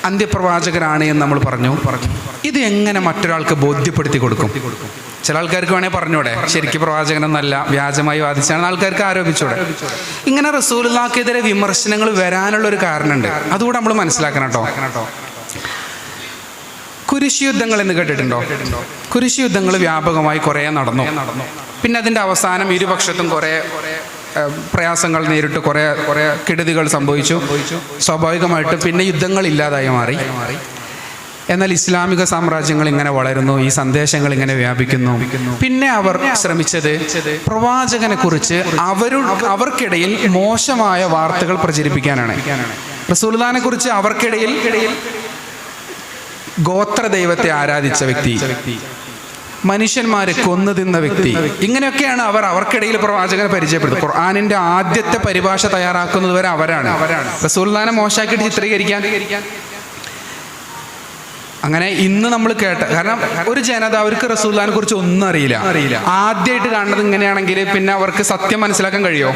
അന്ത്യപ്രവാചകനാണ് എന്ന് നമ്മൾ പറഞ്ഞു. ഇത് എങ്ങനെ മറ്റൊരാൾക്ക് ബോധ്യപ്പെടുത്തി കൊടുക്കും? ചില ആൾക്കാർക്ക് വേണേൽ പറഞ്ഞൂടെ ശരിക്കും പ്രവാചകനൊന്നല്ല, വ്യാജമായി വാദിച്ചാണ് ആൾക്കാർക്ക് ആരോപിച്ചൂടെ? ഇങ്ങനെ റസൂലുള്ളാഹിക്കെതിരെ വിമർശനങ്ങൾ വരാനുള്ളൊരു കാരണമുണ്ട്. അതുകൂടെ നമ്മൾ മനസ്സിലാക്കണം കേട്ടോ. കുരിശ് യുദ്ധങ്ങൾ എന്ന് കേട്ടിട്ടുണ്ടോ? കുരിശ് യുദ്ധങ്ങൾ വ്യാപകമായി കുറേ നടന്നു. പിന്നെ അതിൻ്റെ അവസാനം ഇരുപക്ഷത്തും കുറേ പ്രയാസങ്ങൾ നേരിട്ട് കുറേ കെടുതികൾ സംഭവിച്ചു. സ്വാഭാവികമായിട്ട് പിന്നെ യുദ്ധങ്ങൾ ഇല്ലാതായി മാറി. എന്നാൽ ഇസ്ലാമിക സാമ്രാജ്യങ്ങൾ ഇങ്ങനെ വളരുന്നു, ഈ സന്ദേശങ്ങൾ ഇങ്ങനെ വ്യാപിക്കുന്നു. പിന്നെ അവർ ശ്രമിച്ചത് പ്രവാചകനെ കുറിച്ച് അവർക്കിടയിൽ മോശമായ വാർത്തകൾ പ്രചരിപ്പിക്കാനാണ്. റസൂലുള്ളാഹിനെ കുറിച്ച് അവർക്കിടയിൽ ഗോത്ര ദൈവത്തെ ആരാധിച്ച വ്യക്തി, മനുഷ്യന്മാരെ കൊന്നു തിന്ന വ്യക്തി, ഇങ്ങനെയൊക്കെയാണ് അവർക്കിടയിൽ പ്രവാചകനെ പരിചയപ്പെടുത്തുന്നത്. ഖുർആനിന്റെ ആദ്യത്തെ പരിഭാഷ തയ്യാറാക്കുന്നത് വരെ അവരാണ്. റസൂലുള്ളാഹിനെ മോശമാക്കിയിട്ട് ചിത്രീകരിക്കാൻ. അങ്ങനെ ഇന്ന് നമ്മൾ കാരണം ഒരു ജനത അവർക്ക് റസൂലുള്ളാഹിനെ കുറിച്ച് ഒന്നും അറിയില്ല. ആദ്യമായിട്ട് കാണുന്നത് ഇങ്ങനെയാണെങ്കിൽ പിന്നെ അവർക്ക് സത്യം മനസ്സിലാക്കാൻ കഴിയോ?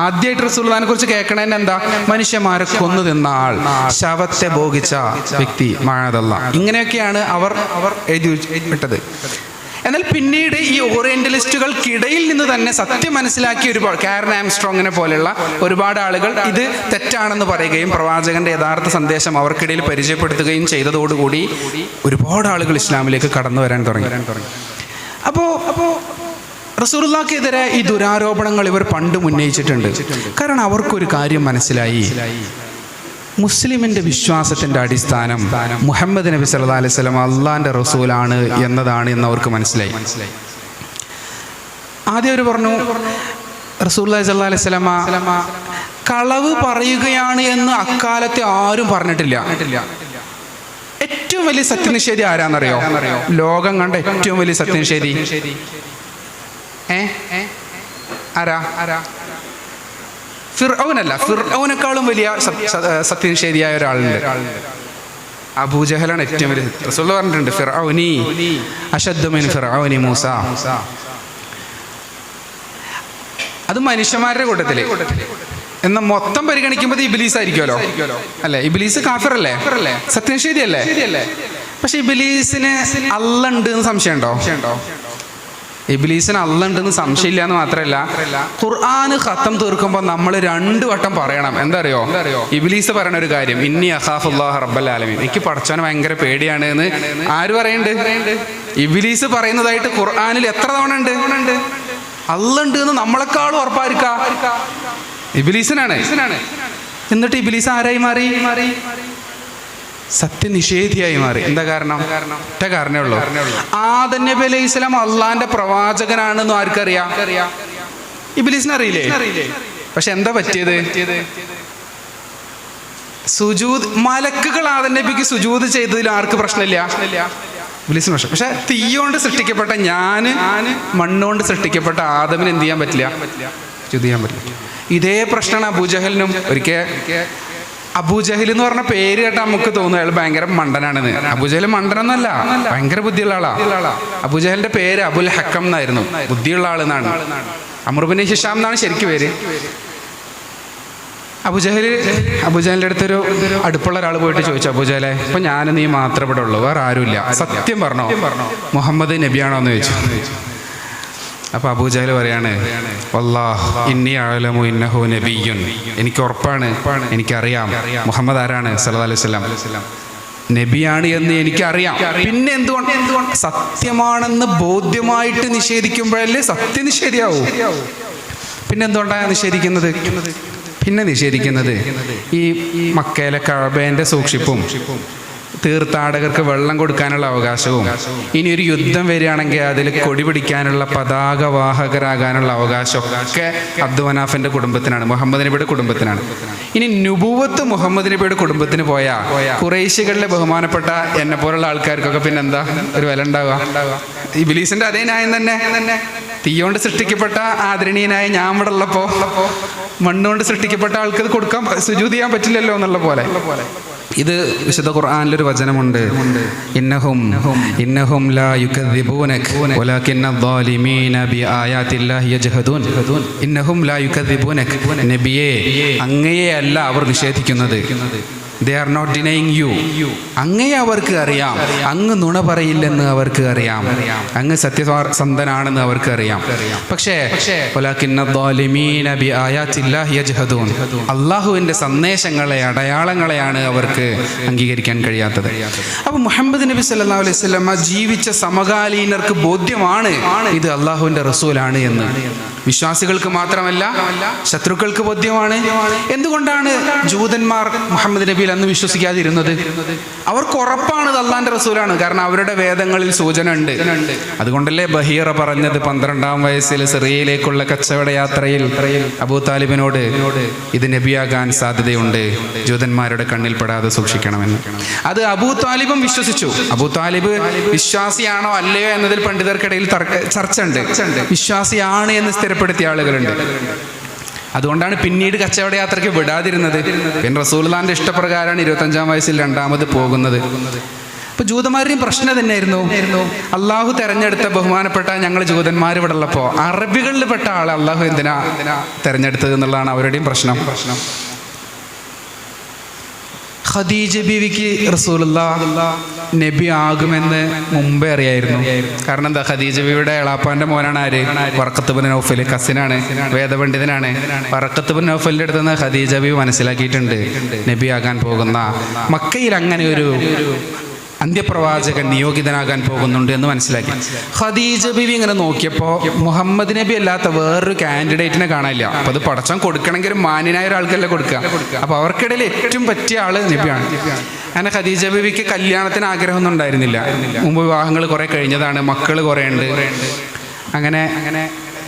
ആദ്യമായിട്ട് റസൂലുള്ളാഹിനെ കുറിച്ച് കേൾക്കണതിന് എന്താ? മനുഷ്യന്മാരെ കൊന്നു തിന്ന ആൾ, ശവത്തെ ഭോഗിച്ച വ്യക്തി, മഅദല്ലാഹ്. ഇങ്ങനെയൊക്കെയാണ് അവർ എഴുതി വിട്ടത്. എന്നാൽ പിന്നീട് ഈ ഓറിയന്റലിസ്റ്റുകൾക്കിടയിൽ നിന്ന് തന്നെ സത്യം മനസ്സിലാക്കിയ ഒരുപാട്, കാരൻ ആംസ്ട്രോങ്ങിനെ പോലെയുള്ള ഒരുപാട് ആളുകൾ ഇത് തെറ്റാണെന്ന് പറയുകയും പ്രവാചകന്റെ യഥാർത്ഥ സന്ദേശം അവർക്കിടയിൽ പരിചയപ്പെടുത്തുകയും ചെയ്തതോടുകൂടി ഒരുപാട് ആളുകൾ ഇസ്ലാമിലേക്ക് കടന്നു വരാൻ തുടങ്ങി. അപ്പോൾ റസൂലുള്ളാഹിക്കെതിരെ ഈ ദുരാരോപണങ്ങൾ ഇവർ പണ്ട് ഉന്നയിച്ചിട്ടുണ്ട്. കാരണം അവർക്കൊരു കാര്യം മനസ്സിലായി, മുസ്ലിമിൻ്റെ വിശ്വാസത്തിൻ്റെ അടിസ്ഥാനം മുഹമ്മദ് നബി സല്ലല്ലാഹു അലൈഹി വസല്ലം അള്ളാഹിൻ്റെ റസൂലാണ് എന്നതാണ് എന്ന് അവർക്ക് മനസ്സിലായി. ആദ്യം അവർ പറഞ്ഞു റസൂലുള്ളാഹി സ്വല്ലല്ലാഹു അലൈഹി വസല്ലം കളവ് പറയുകയാണ് എന്ന് അക്കാലത്തെ ആരും പറഞ്ഞിട്ടില്ല. ഏറ്റവും വലിയ സത്യനിഷേധി ആരാന്നറിയോ? ലോകം കണ്ട ഏറ്റവും വലിയ സത്യനിഷേധി ആരാ? ഫിർഔനല്ല, ഫിർഔനേക്കാളും വലിയ സത്യനിഷേധിയായ ഒരാളുണ്ട്. അബൂജഹലാണ് ഏറ്റവും വലിയ. റസൂൽ പറഞ്ഞിട്ടുണ്ട് ഫിർഔനി അശദ്ദു മിൻ ഫിർഔനി മൂസ. അത് മനുഷ്യന്മാരുടെ കൂട്ടത്തില്. എന്നാൽ മൊത്തം പരിഗണിക്കുമ്പോൾ ഇബ്ലീസ് ആയിരിക്കുമല്ലോ, അല്ലേ? ഇബ്ലീസ് കാഫിറല്ലേ, സത്യനിഷേധിയല്ലേ? പക്ഷെ ഇബ്ലീസിന് അല്ലാഹ് ഉണ്ട് എന്ന് സംശയമുണ്ടോ? ഇബ്ലീസിന് അല്ലാഹ് ഉണ്ടെന്ന് സംശയമില്ല എന്ന് മാത്രമല്ല, ഖുർആന് ഖത്തം തീർക്കുമ്പോൾ നമ്മൾ 2 വട്ടം പറയണം. എന്താ അറിയോ? ഇബ്ലീസ് പറയണ ഒരു കാര്യം, ഇന്നി അഖാഫുല്ലാഹ റബ്ബൽ ആലമീൻ, എനിക്ക് പടച്ചവനെ ഭയങ്കര പേടിയാണ് എന്ന് ആര് പറയുന്നുണ്ട്? ഇബ്ലീസ് പറയുന്നതായിട്ട് ഖുർആനിൽ എത്ര തവണ ഉണ്ട്? അല്ലാഹ് ഉണ്ട് എന്ന് നമ്മളെക്കാളും ഉറപ്പായിരിക്കാ ഇബ്ലീസിനാണ്. എന്നിട്ട് ഇബ്ലീസ് ആരായി മാറി? സത്യനിഷേധിയായി മാറി. എന്താ കാരണം? ഒറ്റ കാരണമേ ഉള്ളൂ. ആദം നബി അലൈഹി സ്വലാം അള്ളാന്റെ പ്രവാചകനാണെന്ന് ആർക്കറിയാം? ഇബ്ലീസിന് അറിയില്ലേ? പക്ഷെ എന്താ പറ്റിയത്? സുജൂദ്, മലക്കുകൾ ആദം നബിക്ക് സുജൂദ് ചെയ്തതിൽ ആർക്ക് പ്രശ്നമില്ല? ഇബ്ലീസിന് പ്രശ്നം. പക്ഷെ തീയോണ്ട് സൃഷ്ടിക്കപ്പെട്ട മണ്ണുകൊണ്ട് സൃഷ്ടിക്കപ്പെട്ട ആദമിന് എന്ത് ചെയ്യാൻ പറ്റില്ല? സുജൂദ് ചെയ്യാൻ പറ്റില്ല. ഇതേ പ്രശ്നമാണ് അബൂജഹലിനും. ഒരിക്കൽ അബൂജഹൽ എന്ന് പറഞ്ഞ പേര് കേട്ടാൽ നമുക്ക് തോന്നുന്നു അയാൾ ഭയങ്കര മണ്ടനാണെന്ന്. അബൂജഹൽ മണ്ടനൊന്നല്ല, ഭയങ്കര ബുദ്ധിയുള്ള ആളാ. അബൂജഹലിന്റെ പേര് അബുൽ ഹക്കം എന്നായിരുന്നു, ബുദ്ധിയുള്ള ആളെന്നാണ്. അംർ ഇബ്നു ഹിഷാം എന്നാണ് ശരിക്കും പേര്. അബൂജഹലിന്റെ അടുത്തൊരു അടുപ്പുള്ള ഒരാൾ പോയിട്ട് ചോദിച്ചു, അബൂജഹലെ ഇപ്പൊ ഞാനും നീ മാത്രമേ ഇവിടെ ഉള്ളൂ, വേറെ ആരുമില്ല, സത്യം പറഞ്ഞോ, മുഹമ്മദ് നബിയാണോ എന്ന് ചോദിച്ചു. അപ്പൊ അബൂജഹൽ പറയാണ്, വല്ലാഹ് ഇന്നി അഅലമു ഇന്നഹു നബിയ്യുൻ, എനിക്ക് ഉറപ്പാണ്, എനിക്കറിയാം മുഹമ്മദ് ആരാണ് സല്ലല്ലാഹു അലൈഹി വസല്ലം, നബിയാണ് എന്ന് എനിക്കറിയാം. പിന്നെ എന്തുകൊണ്ട് സത്യമാണെന്ന് ബോധ്യമായിട്ട് നിഷേധിക്കുമ്പോഴല്ലേ സത്യനിഷേധിയാവൂ? പിന്നെ എന്തുകൊണ്ടാണ് നിഷേധിക്കുന്നത്? പിന്നെ നിഷേധിക്കുന്നത് ഈ മക്കയിലെ കഅബയുടെ സൂക്ഷിപ്പും തീർത്ഥാടകർക്ക് വെള്ളം കൊടുക്കാനുള്ള അവകാശവും ഇനി ഒരു യുദ്ധം വരികയാണെങ്കിൽ അതിൽ കൊടി പിടിക്കാനുള്ള പതാകവാഹകരാകാനുള്ള അവകാശവും ഒക്കെ അബ്ദുമനാഫിന്റെ കുടുംബത്തിനാണ്, മുഹമ്മദ് നബിയുടെ കുടുംബത്തിനാണ്. ഇനി നുബുവത്ത് മുഹമ്മദ് നബിയുടെ കുടുംബത്തിന് പോയാൽ ഖുറൈശികളിലെ ബഹുമാനപ്പെട്ട എന്നെ പോലുള്ള ആൾക്കാർക്കൊക്കെ പിന്നെ എന്താ ഒരു വില ഉണ്ടാവുക? ഇബ്ലീസിന്റെ അതേ ന്യായം തന്നെ. തീയോണ്ട് സൃഷ്ടിക്കപ്പെട്ട ആദരണീയനായ ഞാൻ ഇവിടെ ഉള്ളപ്പോ മണ്ണുകൊണ്ട് സൃഷ്ടിക്കപ്പെട്ട ആൾക്ക് ഇത് കൊടുക്കാൻ സുജൂദ് ചെയ്യാൻ പറ്റില്ലല്ലോ എന്നുള്ള പോലെ. ഇത് വിശുദ്ധ ഖുർആനിലൊരു വചനമുണ്ട്, ഇന്നഹും ലാ യുകദ്ദിബൂനക വലാകിന്ന ദ്ദാലിമീന ബിആയാതില്ലാഹി യജ്ഹദൂൻ. ഇന്നഹും ലാ യുകദ്ദിബൂനക, നബിയേ അങ്ങയെ അല്ല അവർ നിഷേധിക്കുന്നത്. They are not denying you. അങ്ങയെ അവർക്ക് അറിയാം, അങ്ങ് നുണ പറയില്ലെന്ന് അവർക്ക് അറിയാം, അങ്ങ് സത്യസന്ധനാണെന്ന് അവർക്ക് അറിയാം. പക്ഷേ അള്ളാഹുവിന്റെ സന്ദേശങ്ങളെ അടയാളങ്ങളെയാണ് അവർക്ക് അംഗീകരിക്കാൻ കഴിയാത്തത്. അപ്പൊ മുഹമ്മദ് നബി സല്ലല്ലാഹു അലൈഹി വസല്ലം ജീവിച്ച സമകാലീനർക്ക് ബോധ്യമാണ് ഇത് അള്ളാഹുവിന്റെ റസൂലാണ് എന്ന്. വിശ്വാസികൾക്ക് മാത്രമല്ല ശത്രുക്കൾക്ക് ബോധ്യമാണ്. എന്തുകൊണ്ടാണ് ജൂതന്മാർ മുഹമ്മദ് നബിയിൽ അന്ന് വിശ്വസിക്കാതിരുന്നത്? അവർക്ക് ഉറപ്പാണ് ഇത് അള്ളാന്റെ റസൂലാണ്, കാരണം അവരുടെ വേദങ്ങളിൽ സൂചന ഉണ്ട്. അതുകൊണ്ടല്ലേ ബഹീറ പറഞ്ഞത് 12-ാം വയസ്സിൽ സിറിയയിലേക്കുള്ള കച്ചവട യാത്രയിൽ അബൂ താലിബിനോട് ഇത് നബിയാകാൻ സാധ്യതയുണ്ട്, ജൂതന്മാരുടെ കണ്ണിൽ പെടാതെ സൂക്ഷിക്കണമെന്ന്. അത് അബൂ താലിബും വിശ്വസിച്ചു. അബൂ താലിബ് വിശ്വാസിയാണോ അല്ലയോ എന്നതിൽ പണ്ഡിതർക്കിടയിൽ ചർച്ച ഉണ്ട്. വിശ്വാസിയാണ് എന്ന് സ്ഥിരപ്പെടുത്തിയ ആളുകളുണ്ട്. അതുകൊണ്ടാണ് പിന്നീട് കച്ചവട യാത്രയ്ക്ക് വിടാതിരുന്നത്. പിന്നെ റസൂലുള്ളാഹിന്റെ ഇഷ്ടപ്രകാരമാണ് 25-ാം വയസ്സിൽ രണ്ടാമത് പോകുന്നത്. അപ്പൊ ജൂതന്മാരുടെയും പ്രശ്നം തന്നെയായിരുന്നു. അള്ളാഹു തെരഞ്ഞെടുത്ത ബഹുമാനപ്പെട്ട ഞങ്ങൾ ജൂതന്മാർ ഇവിടെ ഉള്ളപ്പോ അറബികളിൽ പെട്ട ആളെ അള്ളാഹു എന്തിനാ തെരഞ്ഞെടുത്തത് എന്നുള്ളതാണ് അവരുടെയും പ്രശ്നം. ഖദീജ ബീവിക്ക് റസൂലുള്ളാഹ് നബി ആകുമെന്ന് മുമ്പേ അറിയായിരുന്നു. കാരണം എന്താ, ഖദീജ ബീവിയുടെ എളാപ്പാന്റെ മോനാണ് ആര്? വറഖത്ത് ഇബ്നു നൗഫൽ, കസിനാണ്, വേദപണ്ഡിതനാണ്. വറഖത്ത് ഇബ്നു നൗഫലിന്റെ അടുത്ത് നിന്ന് ഖദീജ ബീവി മനസ്സിലാക്കിയിട്ടുണ്ട് നബി ആകാൻ പോകുന്ന, മക്കയിൽ അങ്ങനെ ഒരു അന്ത്യപ്രവാചകൻ നിയോഗിതനാകാൻ പോകുന്നുണ്ട് എന്ന് മനസ്സിലാക്കി. ഖദീജ ബീവി ഇങ്ങനെ നോക്കിയപ്പോൾ മുഹമ്മദ് നബി അല്ലാത്ത വേറൊരു കാൻഡിഡേറ്റിനെ കാണാനില്ല. അപ്പൊ അത് പടച്ചോൻ കൊടുക്കണമെങ്കിൽ ഒരു മാന്യനായ ഒരാൾക്കല്ലേ കൊടുക്കുക. അപ്പൊ അവർക്കിടയിൽ ഏറ്റവും പറ്റിയ ആള് നബിയാണ്. അങ്ങനെ ഖദീജ ബീവിക്ക് കല്യാണത്തിന് ആഗ്രഹമൊന്നും ഉണ്ടായിരുന്നില്ല. മുമ്പ് വിവാഹങ്ങൾ കുറെ കഴിഞ്ഞതാണ്, മക്കൾ കുറെ ഉണ്ട്. അങ്ങനെ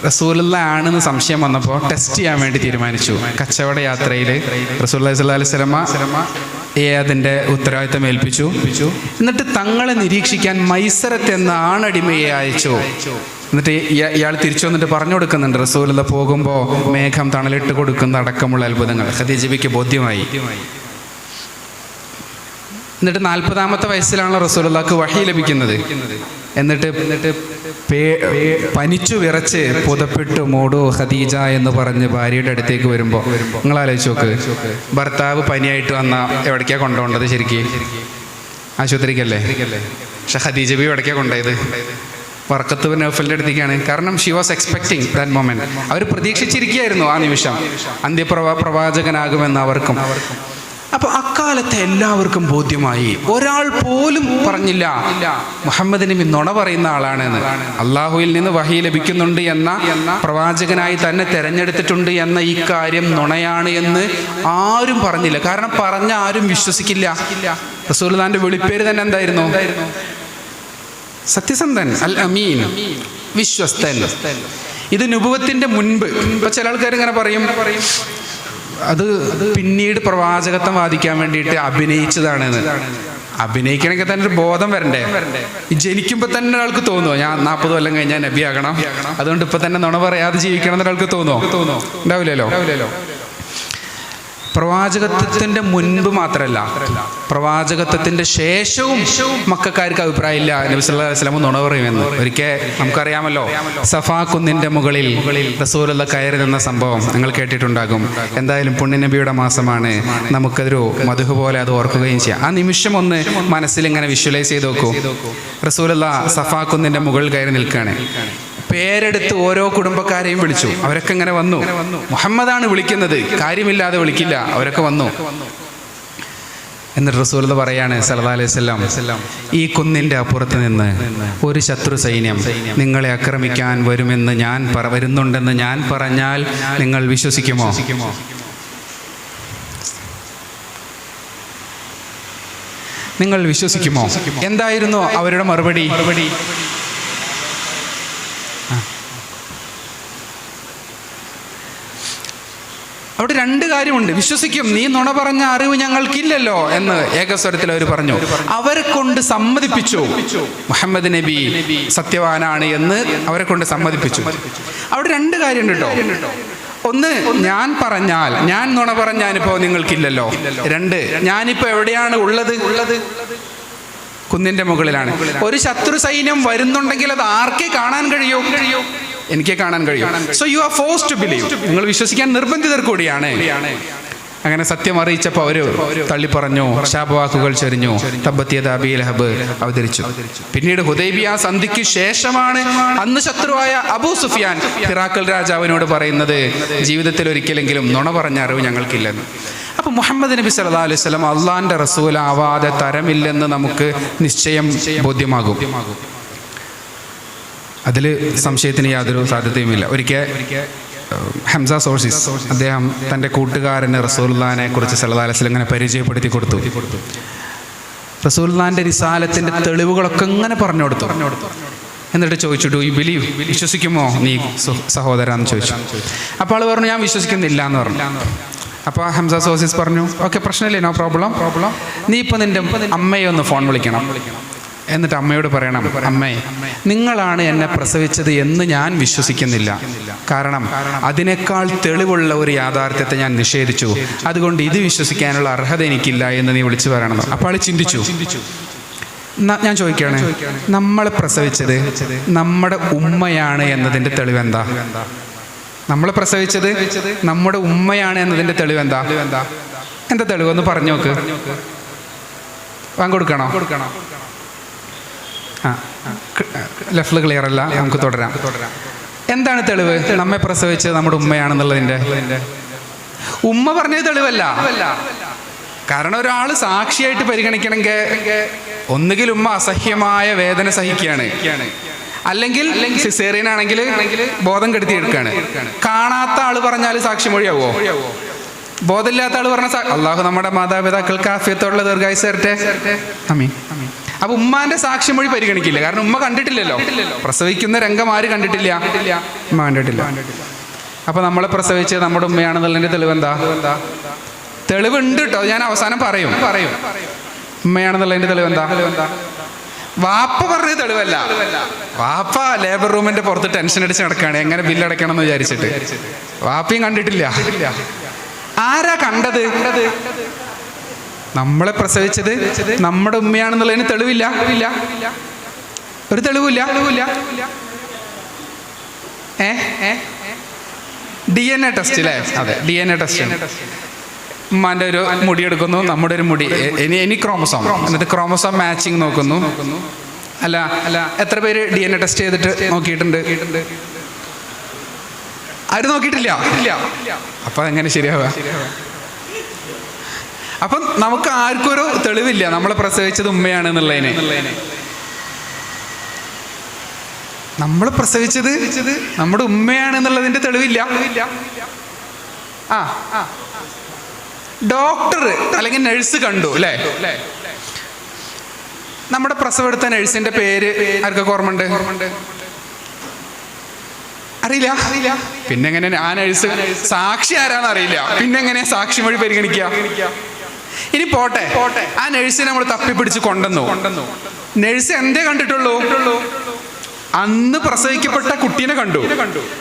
റസൂലുള്ളാഹി ആണെന്ന് സംശയം വന്നപ്പോൾ ടെസ്റ്റ് ചെയ്യാൻ വേണ്ടി തീരുമാനിച്ചു. കച്ചവട യാത്രയിൽ റസൂലുള്ളാഹി സ്വല്ലല്ലാഹു അലൈഹി വസല്ലമ അതിൻ്റെ ഉത്തരവാദിത്തം ഏൽപ്പിച്ചു. എന്നിട്ട് തങ്ങളെ നിരീക്ഷിക്കാൻ മൈസറത്ത് എന്ന ആണടിമയെ അയച്ചു. എന്നിട്ട് ഇയാൾ തിരിച്ചു വന്നിട്ട് പറഞ്ഞു കൊടുക്കുന്നുണ്ട് റസൂലുള്ളാഹി പോകുമ്പോൾ മേഘം തണലിട്ട് കൊടുക്കുന്ന അടക്കമുള്ള അത്ഭുതങ്ങൾ ഖദീജ ബീവിക്ക് ബോധ്യമായി. എന്നിട്ട് 40-ാമത്തെ വയസ്സിലാണ് റസൂലുള്ളാഹിക്ക് വഹി ലഭിക്കുന്നത്. എന്നിട്ട് പനിച്ചു വിറച്ച് പുതപ്പിട്ട് മൂടു ഖദീജ എന്ന് പറഞ്ഞ് ഭാര്യയുടെ അടുത്തേക്ക് വരുമ്പോൾ നിങ്ങൾ ആലോചിച്ച് നോക്ക്, ഭർത്താവ് പനിയായിട്ട് വന്നാൽ എവിടേക്കാണ് കൊണ്ടുപോകേണ്ടത്? ശരിക്കും ആശുപത്രിക്കല്ലേ? പക്ഷെ ഖദീജ ബീവി എവിടേക്കാണ് കൊണ്ടുപോയത്? വറഖത്ത് ഇബ്നു നൗഫലിന്റെ അടുത്തേക്കാണ്. കാരണം she was expecting that moment. അവർ പ്രതീക്ഷിച്ചിരിക്കുകയായിരുന്നു ആ നിമിഷം അന്ത്യപ്രവാചകനാകുമെന്ന് അവർക്കും. അപ്പൊ അക്കാലത്തെ എല്ലാവർക്കും ബോധ്യമായി. ഒരാൾ പോലും പറഞ്ഞില്ല മുഹമ്മദ് നബി നുണ പറയുന്ന ആളാണെന്ന്. അള്ളാഹുവിൽ നിന്ന് വഹി ലഭിക്കുന്നുണ്ട് എന്ന, പ്രവാചകനായി തന്നെ തെരഞ്ഞെടുത്തിട്ടുണ്ട് എന്ന ഈ കാര്യം നുണയാണ് എന്ന് ആരും പറഞ്ഞില്ല. കാരണം പറഞ്ഞ ആരും വിശ്വസിക്കില്ല. റസൂലുള്ളാഹിന്റെ വിളിപ്പേര് തന്നെ എന്തായിരുന്നു? സത്യസന്ധൻ, അൽ അമീൻ, വിശ്വസ്തൻ. ഇത് നുബുവത്തിന്റെ മുൻപ്. ഇപ്പൊ ചില ആൾക്കാർ ഇങ്ങനെ പറയും അത് പിന്നീട് പ്രവാചകത്വം വാദിക്കാൻ വേണ്ടിയിട്ട് അഭിനയിച്ചതാണെന്ന്. അഭിനയിക്കണമെങ്കിൽ തന്നെ ഒരു ബോധം വരണ്ടേ? ജനിക്കുമ്പോൾ തന്നെ ഒരാൾക്ക് തോന്നുമോ ഞാൻ 40 കൊല്ലം കഴിഞ്ഞാൽ നബിയാകണം, അതുകൊണ്ട് ഇപ്പൊ തന്നെ നുണ പറയാതെ ജീവിക്കണം എന്നൊരാൾക്ക് തോന്നുമോ? ഉണ്ടാവില്ലല്ലോ. പ്രവാചകത്വത്തിന്റെ മുൻപ് മാത്രമല്ല, പ്രവാചകത്വത്തിന്റെ ശേഷവും മക്കക്കാർക്ക് അഭിപ്രായമില്ല നബി സല്ലല്ലാഹു അലൈഹി വസല്ലം നുണ പറയുമെന്ന്. ഒരിക്കൽ നമുക്കറിയാമല്ലോ, സഫാ കുന്നിന്റെ മുകളിൽ റസൂലുള്ളാഹി കയറി നിന്ന സംഭവം നിങ്ങൾ കേട്ടിട്ടുണ്ടാകും. എന്തായാലും പുണ്യനബിയുടെ മാസമാണ്, നമുക്കതൊരു മധു പോലെ അത് ഓർക്കുകയും ചെയ്യാം. ആ നിമിഷം ഒന്ന് മനസ്സിൽ ഇങ്ങനെ വിഷ്വലൈസ് ചെയ്ത് നോക്കൂ. റസൂലുള്ളാഹി സഫാ കുന്നിന്റെ മുകളിൽ കയറി നിൽക്കുകയാണ്. പേരെടുത്ത് ഓരോ കുടുംബക്കാരെയും വിളിച്ചു. അവരൊക്കെ ഇങ്ങനെ വന്നു. മുഹമ്മദാണ് വിളിക്കുന്നത്, കാര്യമില്ലാതെ വിളിക്കില്ല. അവരൊക്കെ വന്നു. എന്നിട്ട് റസൂലുള്ളാഹി പറയാണ് സല്ലല്ലാഹു അലൈഹി വസല്ലം, ഈ കുന്നിന്റെ അപ്പുറത്ത് നിന്ന് ഒരു ശത്രു സൈന്യം നിങ്ങളെ ആക്രമിക്കാൻ വരുന്നുണ്ടെന്ന് ഞാൻ പറഞ്ഞാൽ നിങ്ങൾ വിശ്വസിക്കുമോ? നിങ്ങൾ വിശ്വസിക്കുമോ? എന്തായിരുന്നു അവരുടെ മറുപടി? അവിടെ രണ്ട് കാര്യമുണ്ട്. വിശ്വസിക്കും, നീ നുണ പറഞ്ഞ അറിവ് ഞങ്ങൾക്കില്ലല്ലോ എന്ന് ഏകസ്വരത്തിൽ അവർ പറഞ്ഞു. അവരെ കൊണ്ട് സമ്മതിപ്പിച്ചു മുഹമ്മദ് നബി സത്യവാനാണ് എന്ന് അവരെ കൊണ്ട് സമ്മതിപ്പിച്ചു. അവിടെ രണ്ട് കാര്യമുണ്ട് കേട്ടോ. ഒന്ന്, ഞാൻ പറഞ്ഞാൽ, ഞാൻ നുണ പറഞ്ഞാനിപ്പോ നിങ്ങൾക്കില്ലല്ലോ. രണ്ട്, ഞാനിപ്പോ എവിടെയാണ് ഉള്ളത്? കുന്നിന്റെ മുകളിലാണ്. ഒരു ശത്രു സൈന്യം വരുന്നുണ്ടെങ്കിൽ അത് ആർക്കേ കാണാൻ കഴിയോ? എനിക്കേ കാണാൻ കഴിയും. So you are forced to believe. നിങ്ങൾ വിശ്വസിക്കാൻ നിർബന്ധിതർ കൂടിയാണ്. അങ്ങനെ സത്യം അറിയിച്ചപ്പോൾ അവര് തള്ളിപ്പറഞ്ഞു, ശാപവാക്കുകൾ ചൊരിഞ്ഞു. തബ്ബത് യദാ അബീ ലഹബ് അവതരിച്ചു. പിന്നീട് ഹുദൈബിയ സന്ധിക്ക് ശേഷമാണ് അന്ന് ശത്രുവായ അബൂ സുഫിയാൻ ഹിറാക്കൽ രാജാവിനോട് പറയുന്നത്, ജീവിതത്തിൽ ഒരിക്കലെങ്കിലും നുണ പറഞ്ഞ അറിവ് ഞങ്ങൾക്കില്ലെന്ന്. അപ്പൊ മുഹമ്മദ് നബി സല്ലല്ലാഹു അലൈഹി വസല്ലം അള്ളാന്റെ റസൂലാവാതെ തരമില്ലെന്ന് നമുക്ക് നിശ്ചയം ബോധ്യമാകും. അതിൽ സംശയത്തിന് യാതൊരു സാധ്യതയുമില്ല. ഒരിക്കൽ ഹംസ സോഴ്സിസ് അദ്ദേഹം തൻ്റെ കൂട്ടുകാരന് റസൂലുള്ളാഹിനെ കുറിച്ച് സല്ലല്ലാഹു അലൈഹി വസല്ലം ഇങ്ങനെ പരിചയപ്പെടുത്തി കൊടുത്തു. റസൂലുള്ളാഹിന്റെ റിസാലത്തിന്റെ തെളിവുകളൊക്കെ ഇങ്ങനെ പറഞ്ഞു കൊടുത്തു. എന്നിട്ട് ചോദിച്ചു, ഡു യു ബിലീവ്? വിശ്വസിക്കുമോ നീ സഹോദര എന്ന് ചോദിച്ചു. അപ്പോൾ ആൾ പറഞ്ഞു, ഞാൻ വിശ്വസിക്കുന്നില്ല എന്ന് പറഞ്ഞു. അപ്പോൾ ഹംസ സോഴ്സിസ് പറഞ്ഞു, ഓക്കെ, പ്രശ്നമില്ലേ, നോ പ്രോബ്ലം. നീ ഇപ്പോൾ നിൻ്റെ അമ്മയെ ഒന്ന് ഫോൺ വിളിക്കണം. എന്നിട്ട് അമ്മയോട് പറയണം, അമ്മേ, നിങ്ങളാണ് എന്നെ പ്രസവിച്ചത് എന്ന് ഞാൻ വിശ്വസിക്കുന്നില്ല. കാരണം അതിനേക്കാൾ തെളിവുള്ള ഒരു യാഥാർത്ഥ്യത്തെ ഞാൻ നിഷേധിച്ചു. അതുകൊണ്ട് ഇത് വിശ്വസിക്കാനുള്ള അർഹത എനിക്കില്ല എന്ന് നീ വിളിച്ചു പറയണം. അപ്പോൾ ആൾ ചിന്തിച്ചു. ഞാൻ ചോദിക്കുകയാണ്, നമ്മളെ പ്രസവിച്ചത് നമ്മുടെ ഉമ്മയാണ് എന്നതിൻ്റെ തെളിവെന്താ? നമ്മളെ പ്രസവിച്ചത് നമ്മുടെ ഉമ്മയാണ് എന്നതിൻ്റെ തെളിവെന്താ? എന്താ തെളിവെന്ന് പറഞ്ഞു നോക്ക്. കൊടുക്കണോ? ലെഫ്റ്റ് ക്ലിയർ അല്ല, നമുക്ക് തുടരാം. എന്താണ് തെളിവ്? നമ്മെ പ്രസവിച്ചത് നമ്മുടെ ഉമ്മയാണെന്നുള്ളതിൻ്റെ. ഉമ്മ പറഞ്ഞത് തെളിവല്ല. കാരണം ഒരാൾ സാക്ഷിയായിട്ട് പരിഗണിക്കണമെങ്കിൽ ഒന്നുകിൽ ഉമ്മ അസഹ്യമായ വേദന സഹിക്കുകയാണ്, അല്ലെങ്കിൽ സിസേറിയൻ ആണെങ്കിൽ ബോധം കെടുത്തി എടുക്കുകയാണ്. കാണാത്ത ആള് പറഞ്ഞാൽ സാക്ഷിമൊഴിയാവോ? ബോധമില്ലാത്ത ആള് പറഞ്ഞ അള്ളാഹു നമ്മുടെ മാതാപിതാക്കൾക്ക് ആഫിയത്തോടുള്ള ദീർഘായുസ്സ് തരട്ടെ, ആമീൻ. അപ്പൊ ഉമ്മാന്റെ സാക്ഷിമൊഴി പരിഗണിക്കില്ല. കാരണം ഉമ്മ കണ്ടിട്ടില്ലല്ലോ. പ്രസവിക്കുന്ന രംഗം ആര് കണ്ടിട്ടില്ല? ഉമ്മ കണ്ടിട്ടില്ല. അപ്പൊ നമ്മളെ പ്രസവിച്ചത് നമ്മുടെ ഉമ്മയാണെന്നുള്ളതിന്റെ തെളിവെന്താ? തെളിവുണ്ട് കേട്ടോ, ഞാൻ അവസാനം പറയും. ഉമ്മയാണെന്നുള്ളതിന്റെ തെളിവെന്താ? വാപ്പ പറഞ്ഞ തെളിവല്ല. വാപ്പ ലേബർ റൂമിന്റെ പുറത്ത് ടെൻഷൻ അടിച്ച് നടക്കുകയാണ്, എങ്ങനെ ബില്ലടയ്ക്കണം എന്ന് വിചാരിച്ചിട്ട്. വാപ്പയും കണ്ടിട്ടില്ല. ആരാ കണ്ടത്? നമ്മളെ പ്രസവിച്ചത് നമ്മുടെ ഉമ്മയാണെന്നുള്ളതിന് തെളിവില്ല. ഒരു തെളിവില്ല. DNA ടെസ്റ്റ് അല്ലേ? അതെ, DNA ടെസ്റ്റ്. ഉമ്മാന്റെ ഒരു മുടി എടുക്കുന്നു, നമ്മുടെ ഒരു മുടി, ഇനി ക്രോമസോം, എന്നിട്ട് ക്രോമസോം മാച്ചിങ് നോക്കുന്നു. അല്ല, എത്ര പേര് DNA ടെസ്റ്റ് ചെയ്തിട്ട് നോക്കിയിട്ടുണ്ട്? ആരും നോക്കിയിട്ടില്ല. അപ്പൊ എങ്ങനെ ശരിയാവുക? അപ്പം നമുക്ക് ആർക്കും ഒരു തെളിവില്ല നമ്മളെ പ്രസവിച്ചത് ഉമ്മയാണ് എന്നുള്ളതിന്. നമ്മളെ പ്രസവിച്ചത് നമ്മുടെ ഉമ്മയാണ് എന്നുള്ളതിന്റെ തെളിവില്ല. ഡോക്ടർ അല്ലെങ്കിൽ നഴ്സ് കണ്ടു അല്ലേ? നമ്മുടെ പ്രസവെടുത്ത നഴ്സിന്റെ പേര് ആർക്കൊക്കെ ഓർമ്മയുണ്ട്? അറിയില്ല. പിന്നെ എങ്ങനെ ആ നഴ്സ് സാക്ഷി ആരാന്ന് അറിയില്ല, പിന്നെ എങ്ങനെ സാക്ഷി മൊഴി പരിഗണിക്കുക? ഇനി പോട്ടെ, ആ നഴ്സിനെ നമ്മൾ തപ്പിപ്പിടിച്ച് കൊണ്ടുവന്നു. നഴ്സ് എന്തേ കണ്ടിട്ടുള്ളൂ? അന്ന് പ്രസവിക്കപ്പെട്ട കുട്ടീനെ കണ്ടു.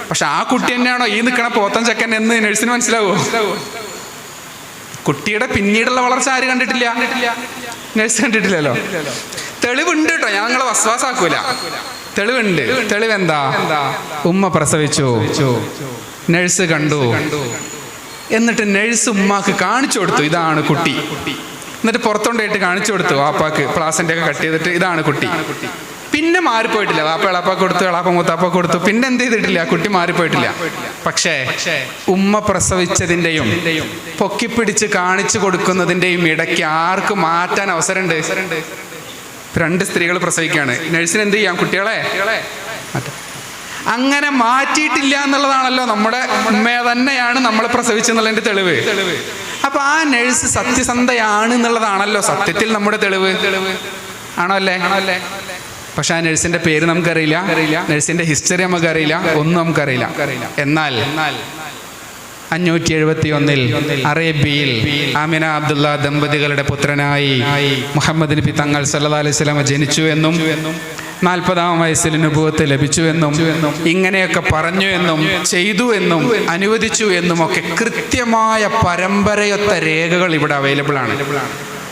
പക്ഷെ ആ കുട്ടി തന്നെയാണോ ഈ നിൽക്കണ പോത്തൻ ചെക്കൻ എന്ന് നഴ്സിന് മനസ്സിലാവോ? കുട്ടിയുടെ പിന്നീടുള്ള വളർച്ച ആര് കണ്ടിട്ടില്ല? നഴ്സ് കണ്ടിട്ടില്ലല്ലോ. തെളിവുണ്ട് കേട്ടോ, ഞാൻ നിങ്ങളെ വസ്വാസാക്കൂല. തെളിവുണ്ട്. തെളിവെന്താ? ഉമ്മ പ്രസവിച്ചു, നഴ്സ് കണ്ടു. എന്നിട്ട് നഴ്സ് ഉമ്മാക്ക് കാണിച്ചു കൊടുത്തു, ഇതാണ് കുട്ടി. എന്നിട്ട് പുറത്തോണ്ടായിട്ട് കാണിച്ചു കൊടുത്തു വാപ്പാക്ക്, പ്ലാസന്റെ ഒക്കെ കട്ട് ചെയ്തിട്ട്, ഇതാണ് കുട്ടി. പിന്നെ മാറിപ്പോയിട്ടില്ല. വാപ്പ എളാപ്പാക്ക് കൊടുത്തു, എളാപ്പ മൂത്താപ്പ കൊടുത്തു, പിന്നെ എന്ത് ചെയ്തിട്ടില്ല? കുട്ടി മാറിപ്പോയിട്ടില്ല. പക്ഷേ ഉമ്മ പ്രസവിച്ചതിൻ്റെയും പൊക്കിപ്പിടിച്ച് കാണിച്ചു കൊടുക്കുന്നതിൻ്റെയും ഇടയ്ക്ക് ആർക്ക് മാറ്റാൻ അവസരമുണ്ട്? രണ്ട് സ്ത്രീകൾ പ്രസവിക്കുകയാണ്, നഴ്സിന് എന്ത് ചെയ്യാം? കുട്ടികളെ അങ്ങനെ മാറ്റിയിട്ടില്ല എന്നുള്ളതാണല്ലോ നമ്മുടെ ഉമ്മ തന്നെയാണ് നമ്മളെ പ്രസവിച്ചെന്നുള്ളതിന്റെ തെളിവ്. അപ്പൊ ആ നഴ്സ് സത്യസന്ധയാണ് എന്നുള്ളതാണല്ലോ സത്യത്തിൽ നമ്മുടെ തെളിവ്. ആണോ അല്ലേ? പക്ഷെ ആ നഴ്സിന്റെ പേര് നമുക്കറിയില്ല, നഴ്സിന്റെ ഹിസ്റ്ററി നമുക്കറിയില്ല, ഒന്നും നമുക്കറിയില്ല. എന്നാൽ 571 അറേബ്യയിൽ ആമിന അബ്ദുള്ള ദമ്പതികളുടെ പുത്രനായി മുഹമ്മദ് നബി തങ്ങൾ സല്ലല്ലാഹു അലൈഹി വസല്ലം ജനിച്ചു എന്നും 40-ാം വയസ്സിൽ നുബുവത്ത് ലഭിച്ചു എന്നും ഇങ്ങനെയൊക്കെ പറഞ്ഞു എന്നും ചെയ്തു എന്നും അനുവദിച്ചു എന്നും ഒക്കെ കൃത്യമായ പരമ്പരയൊത്ത രേഖകൾ ഇവിടെ അവൈലബിൾ ആണ്.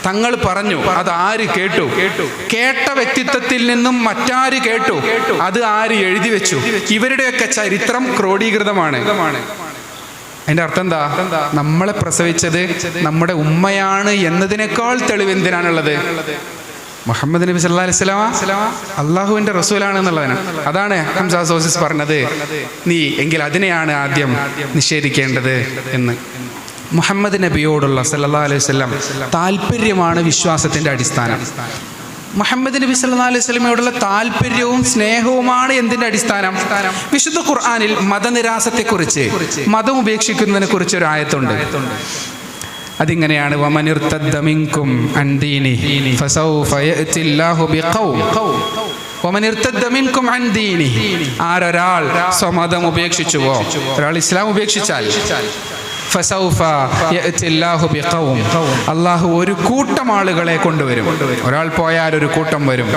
തങ്ങൾ പറഞ്ഞു, അത് ആര് കേട്ടു? കേട്ട വ്യക്തിത്വത്തിൽ നിന്നും മറ്റാര് കേട്ടു? അത് ആര് എഴുതി വെച്ചു? ഇവരുടെയൊക്കെ ചരിത്രം ക്രോഡീകൃതമാണ്. അതിന്റെ അർത്ഥം എന്താ? നമ്മളെ പ്രസവിച്ചത് നമ്മുടെ ഉമ്മയാണ് എന്നതിനേക്കാൾ തെളിവ് എന്തിനാണുള്ളത്? മുഹമ്മദ് നബി സല്ലല്ലാഹു അലൈഹി വസല്ലം അള്ളാഹുവിന്റെ റസൂലാണ് എന്നുള്ളതിനാണ്. അതാണ് ഹംസ സോസിസ് പറഞ്ഞത്, നീ എങ്കിൽ അതിനെയാണ് ആദ്യം നിഷേധിക്കേണ്ടത് എന്ന്. മുഹമ്മദ് നബിയോടുള്ള സല്ലല്ലാഹു അലൈഹി വസല്ലം താല്പര്യമാണ് വിശ്വാസത്തിന്റെ അടിസ്ഥാനം. മുഹമ്മദ് നബി സല്ലല്ലാഹു അലൈഹി വസല്ലമയോടുള്ള താല്പര്യവും സ്നേഹവുമാണ് എന്തിന്റെ അടിസ്ഥാനം? വിശുദ്ധ ഖുർആനിൽ മതനിരാസത്തെക്കുറിച്ച്, മതം ഉപേക്ഷിക്കുന്നതിനെ കുറിച്ച് ഒരു ആയത്തുണ്ട്. അതിങ്ങനെയാണ്, വമനിർതദ്ദ മിൻകും അൻ ദീനിഹി ഫസൗഫ യഅതില്ലാഹു ബിഖൗം വമനിർതദ്ദ മിൻകും അൻ ദീനിഹി. ആരൊരാൾ സ്വമതം ഉപേക്ഷിച്ചുവോ, ഒരാൾ ഇസ്ലാം ഉപേക്ഷിച്ചാൽ, ഫസൗഫ യഅതില്ലാഹു ബിഖൗം, അല്ലാഹു ഒരു കൂട്ടം ആളുകളെ കൊണ്ടുവരും. ഒരാൾ പോയാൽ ഒരു കൂട്ടം വരും.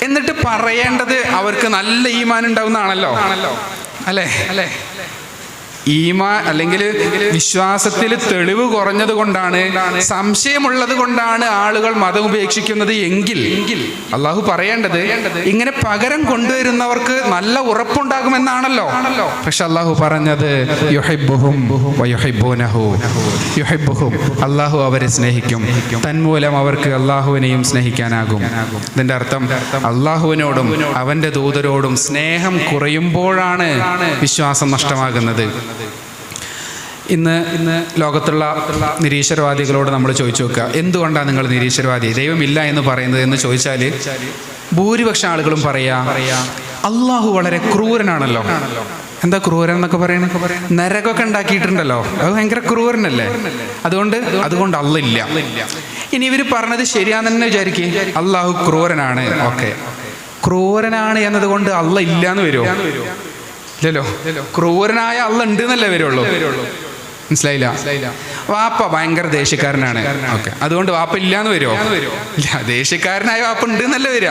എന്നിട്ട് പറയേണ്ടത് അവർക്ക് നല്ല ഈമാൻ ഉണ്ടാവുന്നതാണല്ലോ, അല്ലേ? ഈമാൻ അല്ലെങ്കിൽ വിശ്വാസത്തിൽ തെളിവ് കുറഞ്ഞത് കൊണ്ടാണ്, സംശയമുള്ളത് കൊണ്ടാണ് ആളുകൾ മതം ഉപേക്ഷിക്കുന്നത് എങ്കിൽ അള്ളാഹു പറയേണ്ടത് ഇങ്ങനെ പകരം കൊണ്ടുവരുന്നവർക്ക് നല്ല ഉറപ്പുണ്ടാകുമെന്നാണല്ലോ. പക്ഷെ അള്ളാഹു പറഞ്ഞത് യുഹിബ്ബുഹും വയുഹിബ്ബൂനഹു. യുഹിബ്ബുഹും, അള്ളാഹു അവരെ സ്നേഹിക്കും, തന്മൂലം അവർക്ക് അള്ളാഹുവിനെയും സ്നേഹിക്കാനാകും. ഇതിന്റെ അർത്ഥം അള്ളാഹുവിനോടും അവന്റെ ദൂതരോടും സ്നേഹം കുറയുമ്പോഴാണ് വിശ്വാസം നഷ്ടമാകുന്നത്. ഇന്ന് ലോകത്തുള്ള നിരീശ്വരവാദികളോട് നമ്മൾ ചോദിച്ചു നോക്കുക, എന്തുകൊണ്ടാണ് നിങ്ങൾ നിരീശ്വരവാദി, ദൈവമില്ല എന്ന് പറയുന്നത് എന്ന് ചോദിച്ചാൽ ഭൂരിപക്ഷം ആളുകളും പറയാ അള്ളാഹു വളരെ ക്രൂരനാണല്ലോ. എന്താ ക്രൂരൻ എന്നൊക്കെ പറയണ? നരകമൊക്കെ ഉണ്ടാക്കിയിട്ടുണ്ടല്ലോ, അത് ഭയങ്കര ക്രൂരനല്ലേ, അതുകൊണ്ട് അള്ള ഇല്ല. ഇനി ഇവർ പറഞ്ഞത് ശരിയാന്ന് തന്നെ വിചാരിക്കും, അള്ളാഹു ക്രൂരനാണ്. ഓക്കെ, ക്രൂരനാണ് എന്നതുകൊണ്ട് അള്ള ഇല്ല എന്ന് വരുമോ? ഇല്ലല്ലോ. ക്രൂരനായ അള്ള ഉണ്ട് എന്നല്ലേ വരുള്ളൂ. മനസ്സിലായില്ല? വാപ്പ ഭയങ്കര ദേഷ്യക്കാരനാണ്, ഓക്കെ, അതുകൊണ്ട് വാപ്പ ഇല്ലാന്ന് വരുമോ? ഇല്ല, ദേഷ്യക്കാരനായ വാപ്പ ഉണ്ട് എന്നല്ലേ വരിക.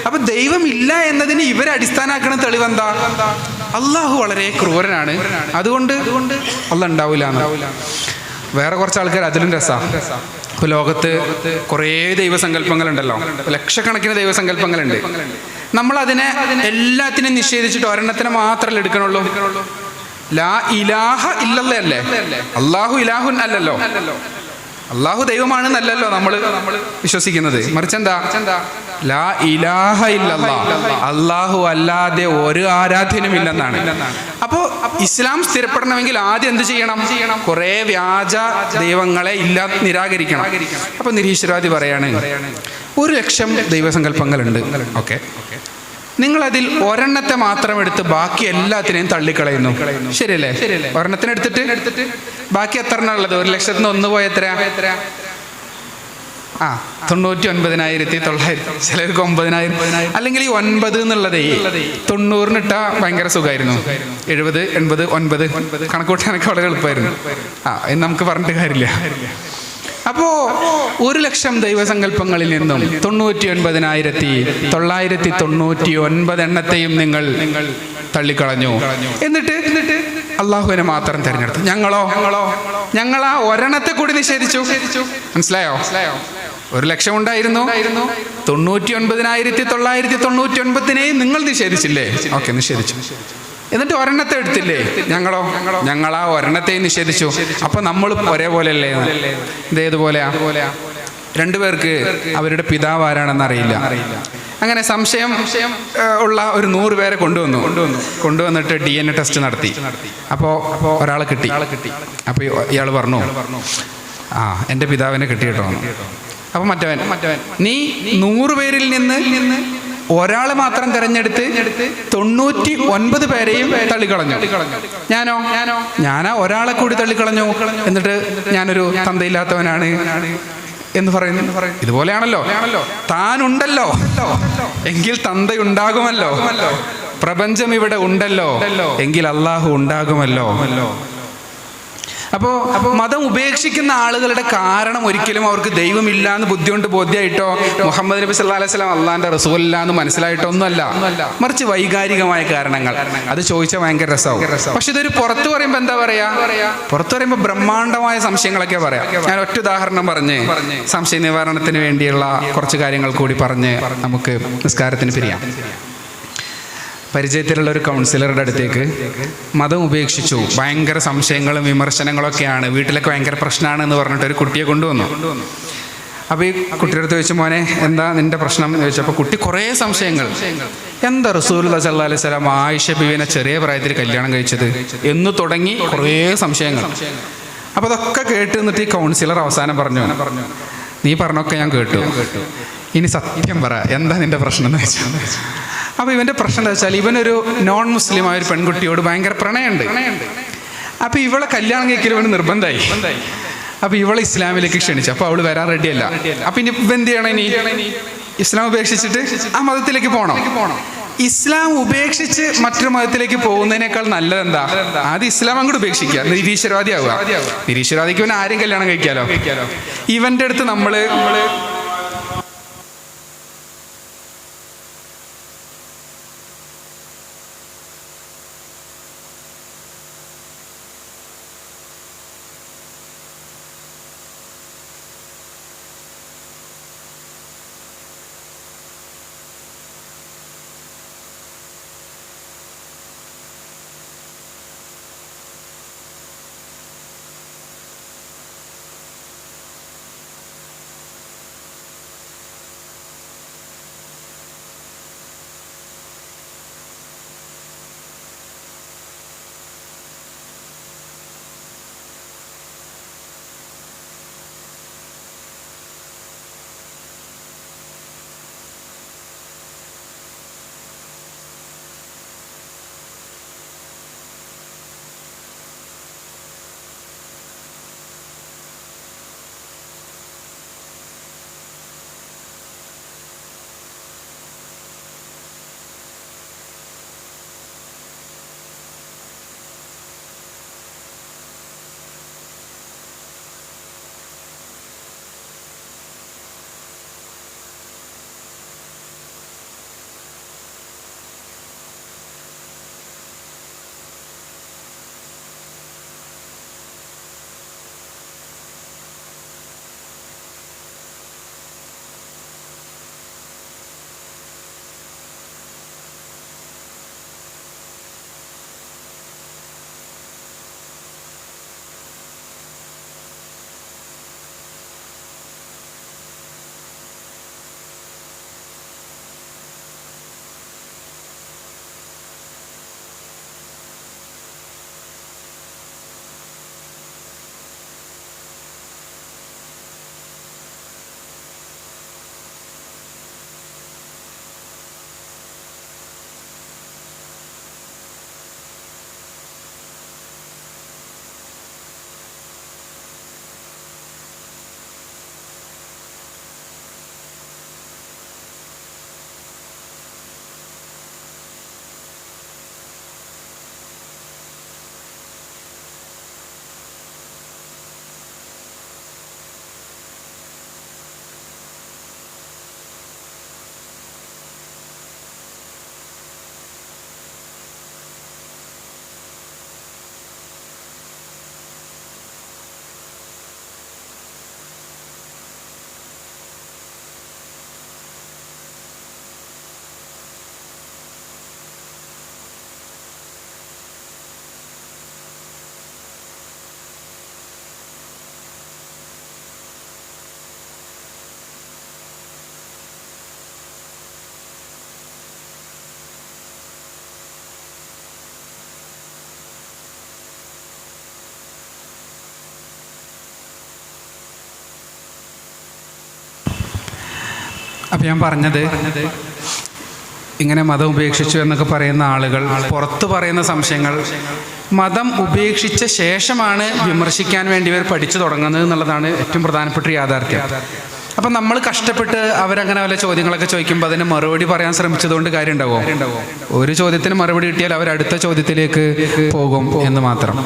അപ്പൊ ദൈവം ഇല്ല എന്നതിന് ഇവരെ അടിസ്ഥാനാക്കണ തെളിവെന്താ? അള്ളാഹു വളരെ ക്രൂരനാണ്, അതുകൊണ്ട് അള്ള ഉണ്ടാവില്ല. വേറെ കുറച്ച് ആൾക്കാർ അതിലും രസമാണ്. ഇപ്പൊ ലോകത്ത് കുറേ ദൈവസങ്കല്പങ്ങളുണ്ടല്ലോ, ലക്ഷക്കണക്കിന് ദൈവസങ്കല്പങ്ങളുണ്ട്. നമ്മൾ അതിനെ എല്ലാത്തിനും നിഷേധിച്ചിട്ട് ഒരെണ്ണത്തിനെ മാത്രമല്ലേ എടുക്കണുള്ളൂ. ലാ ഇലാഹ ഇല്ലല്ലാഹ് അല്ലേ? അല്ലാഹു ഇലാഹുൻ അല്ലല്ലോ, അല്ലാഹു ദൈവമാണെന്നല്ലല്ലോ നമ്മൾ വിശ്വസിക്കുന്നത്. മറിച്ച് എന്താ? ലാ ഇലാഹ ഇല്ലല്ലാഹ്, അല്ലാഹു അല്ലാതെ ഒരു ആരാധ്യനും ഇല്ലെന്നാണ്. അപ്പോ ഇസ്ലാം സ്ഥിരപ്പെടണമെങ്കിൽ ആദ്യം എന്ത് ചെയ്യണം? കുറെ വ്യാജ ദൈവങ്ങളെ നിരാകരിക്കണം. അപ്പൊ നിരീശ്വരവാദി പറയാണ് 1,00,000 ദൈവസങ്കല്പങ്ങളുണ്ട്. ഓക്കെ, നിങ്ങളതിൽ ഒരെണ്ണത്തെ മാത്രം എടുത്ത് ബാക്കി എല്ലാത്തിനെയും തള്ളിക്കളയുന്നു. ശരിയല്ലേ? ഒരെണ്ണത്തിന് എടുത്തിട്ട് ബാക്കി എത്ര എണ്ണം ഉള്ളത്? 1,00,000 1 പോയ എത്ര? 99,900. ചിലർക്ക് 9,000. അല്ലെങ്കിൽ ഈ 9 എന്നുള്ളതേ 90 ഇട്ടാ ഭയങ്കര സുഖമായിരുന്നു. 70, 80, 9 കണക്കൂട്ടാനൊക്കെ വളരെ എളുപ്പമായിരുന്നു. എന്ന് നമുക്ക് പറഞ്ഞിട്ട് കാര്യമില്ല. അപ്പോ 1,00,000 ദൈവസങ്കല്പങ്ങളിൽ നിന്നും 99,999 എണ്ണത്തെയും നിങ്ങൾ തള്ളിക്കളഞ്ഞു. എന്നിട്ട് അള്ളാഹുവിനെ മാത്രം തിരഞ്ഞെടുത്തു. ഞങ്ങൾ ആ ഒരെണ്ണത്തെ കൂടി നിഷേധിച്ചു. മനസ്സിലായോ? 1,00,000 ഉണ്ടായിരുന്നു, 99,999 നിങ്ങൾ നിഷേധിച്ചില്ലേ? ഓക്കെ, നിഷേധിച്ചു. എന്നിട്ട് ഒരെണ്ണത്തെ എടുത്തില്ലേ? ഞങ്ങൾ ആ ഒരെണ്ണത്തെയും നിഷേധിച്ചു. അപ്പൊ നമ്മൾ ഒരേപോലെ അല്ലേ? ഇതേതുപോലെയാ? 2 പേർക്ക് അവരുടെ പിതാവ് ആരാണെന്ന് അറിയില്ല. അങ്ങനെ സംശയം ഉള്ള ഒരു 100 പേരെ കൊണ്ടുവന്നിട്ട് DNA ടെസ്റ്റ് നടത്തി. അപ്പോൾ ഒരാളെ കിട്ടി. അപ്പോൾ ഇയാൾ പറഞ്ഞു, എൻ്റെ പിതാവിനെ കിട്ടി കേട്ടോ. അപ്പൊ മറ്റവൻ, നീ 100 പേരിൽ നിന്ന് ഒരാൾ മാത്രം തിരഞ്ഞെടുത്ത് 99 പേരെയും തള്ളിക്കളഞ്ഞു. ഞാനാ ഒരാളെ കൂടി തള്ളിക്കളഞ്ഞു. എന്നിട്ട് ഞാനൊരു തന്തയില്ലാത്തവനാണ് എന്ന് പറയുന്നു. ഇതുപോലെയാണല്ലോ, താനുണ്ടല്ലോ എങ്കിൽ തന്തയുണ്ടാകുമല്ലോ, പ്രപഞ്ചം ഇവിടെ ഉണ്ടല്ലോ എങ്കിൽ അള്ളാഹു ഉണ്ടാകുമല്ലോ. അപ്പോൾ മതം ഉപേക്ഷിക്കുന്ന ആളുകളുടെ കാരണം ഒരിക്കലും അവർക്ക് ദൈവമില്ല എന്ന് ബുദ്ധി കൊണ്ട് ബോധ്യമായിട്ടോ മുഹമ്മദ് നബി സല്ലല്ലാഹു അലൈഹി വസല്ലം അള്ളാഹിന്റെ റസൂലല്ല എന്ന് മനസ്സിലായിട്ടോ ഒന്നുമല്ല, മറിച്ച് വൈകാരികമായ കാരണങ്ങൾ. അത് ചോദിച്ചാൽ ഭയങ്കര രസമാവും. പക്ഷെ ഇതൊരു പുറത്ത് പറയുമ്പോൾ എന്താ പറയാ, പുറത്ത് പറയുമ്പോൾ ബ്രഹ്മാണ്ഡമായ സംശയങ്ങളൊക്കെ പറയാം. ഞാൻ ഒറ്റ ഉദാഹരണം പറഞ്ഞ് സംശയ നിവാരണത്തിന് വേണ്ടിയുള്ള കുറച്ച് കാര്യങ്ങൾ കൂടി പറഞ്ഞ് നമുക്ക് നിസ്കാരത്തിന് പിരിയാം. പരിചയത്തിലുള്ള ഒരു കൗൺസിലറുടെ അടുത്തേക്ക് മതം ഉപേക്ഷിച്ചു, ഭയങ്കര സംശയങ്ങളും വിമർശനങ്ങളൊക്കെയാണ്, വീട്ടിലൊക്കെ ഭയങ്കര പ്രശ്നമാണ് എന്ന് പറഞ്ഞിട്ട് ഒരു കുട്ടിയെ കൊണ്ടുവന്നു. അപ്പോൾ ഈ കുട്ടിയുടെ അടുത്ത് ചോദിച്ചു, മോനെ എന്താ നിന്റെ പ്രശ്നം എന്ന് ചോദിച്ചപ്പോൾ കുട്ടി കുറേ സംശയങ്ങൾ. എന്താ റസൂലുള്ളാഹി സ്വല്ലല്ലാഹു അലൈഹി വസല്ലം ആയിഷ ബീവിനെ ചെറിയ പ്രായത്തിൽ കല്യാണം കഴിച്ചത് എന്ന് തുടങ്ങി കുറേ സംശയങ്ങൾ. അപ്പോൾ അതൊക്കെ കേട്ട് നിന്നിട്ട് ഈ കൗൺസിലർ അവസാനം പറഞ്ഞു, നീ പറഞ്ഞൊക്കെ ഞാൻ കേട്ടു, ഇനി സത്യം പറ, എന്താ നിന്റെ പ്രശ്നം എന്ന് വെച്ചാൽ. അപ്പോൾ ഇവൻ്റെ പ്രശ്നം എന്താ വെച്ചാൽ ഇവനൊരു നോൺ മുസ്ലിം ആയ ഒരു പെൺകുട്ടിയോട് ഭയങ്കര പ്രണയമുണ്ട്. അപ്പോൾ ഇവളെ കല്യാണം കഴിക്കൽ ഇവന് നിർബന്ധമായി. അപ്പോൾ ഇവളെ ഇസ്ലാമിലേക്ക് ക്ഷണിച്ചു. അപ്പോൾ അവൾ വരാൻ റെഡിയല്ല. അപ്പം ഇനി ഇപ്പം എന്ത് ചെയ്യണം, ഇനി ഇസ്ലാം ഉപേക്ഷിച്ചിട്ട് ആ മതത്തിലേക്ക് പോകണം. ഇസ്ലാം ഉപേക്ഷിച്ച് മറ്റൊരു മതത്തിലേക്ക് പോകുന്നതിനേക്കാൾ നല്ലതെന്താ, ആദ്യം ഇസ്ലാം അങ്ങോട്ട് ഉപേക്ഷിക്കുക, നിരീശ്വരവാദി ആവുക. നിരീശ്വരവാദിക്ക് ഇവൻ ആരും കല്യാണം കഴിക്കാലോ. ഇവൻ്റെ അടുത്ത് നമ്മൾ അപ്പം ഞാൻ പറഞ്ഞത് ഇങ്ങനെ മതം ഉപേക്ഷിച്ചു എന്നൊക്കെ പറയുന്ന ആളുകൾ പുറത്ത് പറയുന്ന സംശയങ്ങൾ മതം ഉപേക്ഷിച്ച ശേഷമാണ് വിമർശിക്കാൻ വേണ്ടി ഇവർ പഠിച്ചു തുടങ്ങുന്നത് എന്നുള്ളതാണ് ഏറ്റവും പ്രധാനപ്പെട്ട യാഥാർത്ഥ്യം. അപ്പം നമ്മൾ കഷ്ടപ്പെട്ട് അവരങ്ങനെ വല്ല ചോദ്യങ്ങളൊക്കെ ചോദിക്കുമ്പോൾ അതിന് മറുപടി പറയാൻ ശ്രമിച്ചതുകൊണ്ട് കാര്യം ഉണ്ടാവുമോ? ഒരു ചോദ്യത്തിന് മറുപടി കിട്ടിയാൽ അവർ അടുത്ത ചോദ്യത്തിലേക്ക് പോകും എന്ന് മാത്രം.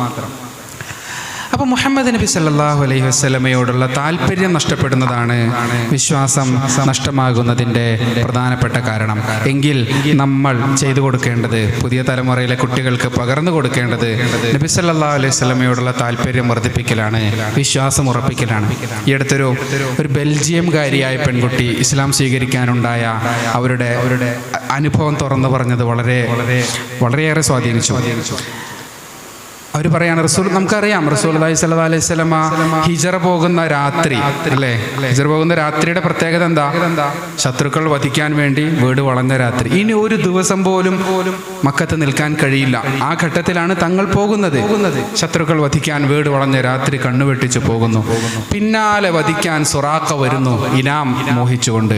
അപ്പോൾ മുഹമ്മദ് നബി സല്ലല്ലാഹു അലൈഹി വസല്ലമയോടുള്ള താല്പര്യം നഷ്ടപ്പെടുന്നതാണ് വിശ്വാസം നഷ്ടമാകുന്നതിൻ്റെ പ്രധാനപ്പെട്ട കാരണം. എങ്കിൽ നമ്മൾ ചെയ്തു കൊടുക്കേണ്ടത്, പുതിയ തലമുറയിലെ കുട്ടികൾക്ക് പകർന്നു കൊടുക്കേണ്ടത് നബി സല്ലല്ലാഹു അലൈഹി വസല്ലമയോടുള്ള താല്പര്യം വർദ്ധിപ്പിക്കലാണ്, വിശ്വാസം ഉറപ്പിക്കലാണ്. ഈ അടുത്തൊരു ബെൽജിയംകാരിയായ പെൺകുട്ടി ഇസ്ലാം സ്വീകരിക്കാനുണ്ടായ അവരുടെ അനുഭവം തുറന്നു പറഞ്ഞത് വളരെയേറെ സ്വാധീനിച്ചു. അവർ പറയാണ്, നമുക്കറിയാം റസൂലുള്ളാഹി സ്വല്ലല്ലാഹു അലൈഹി വസല്ലമ ഹിജറ പോകുന്ന രാത്രി അല്ലേ, ഹിജറ പോകുന്ന രാത്രിയുടെ പ്രത്യേകത എന്താ? ശത്രുക്കൾ വധിക്കാൻ വേണ്ടി വീട് വളഞ്ഞ രാത്രി. ഇനി ഒരു ദിവസം പോലും മക്കത്ത് നിൽക്കാൻ കഴിയില്ല. ആ ഘട്ടത്തിലാണ് തങ്ങൾ പോകുന്നത്. ശത്രുക്കൾ വധിക്കാൻ വീട് വളഞ്ഞ രാത്രി കണ്ണുവെട്ടിച്ച് പോകുന്നു. പിന്നാലെ വധിക്കാൻ സുറാഖ വരുന്നു, ഇനാം മോഹിച്ചുകൊണ്ട്.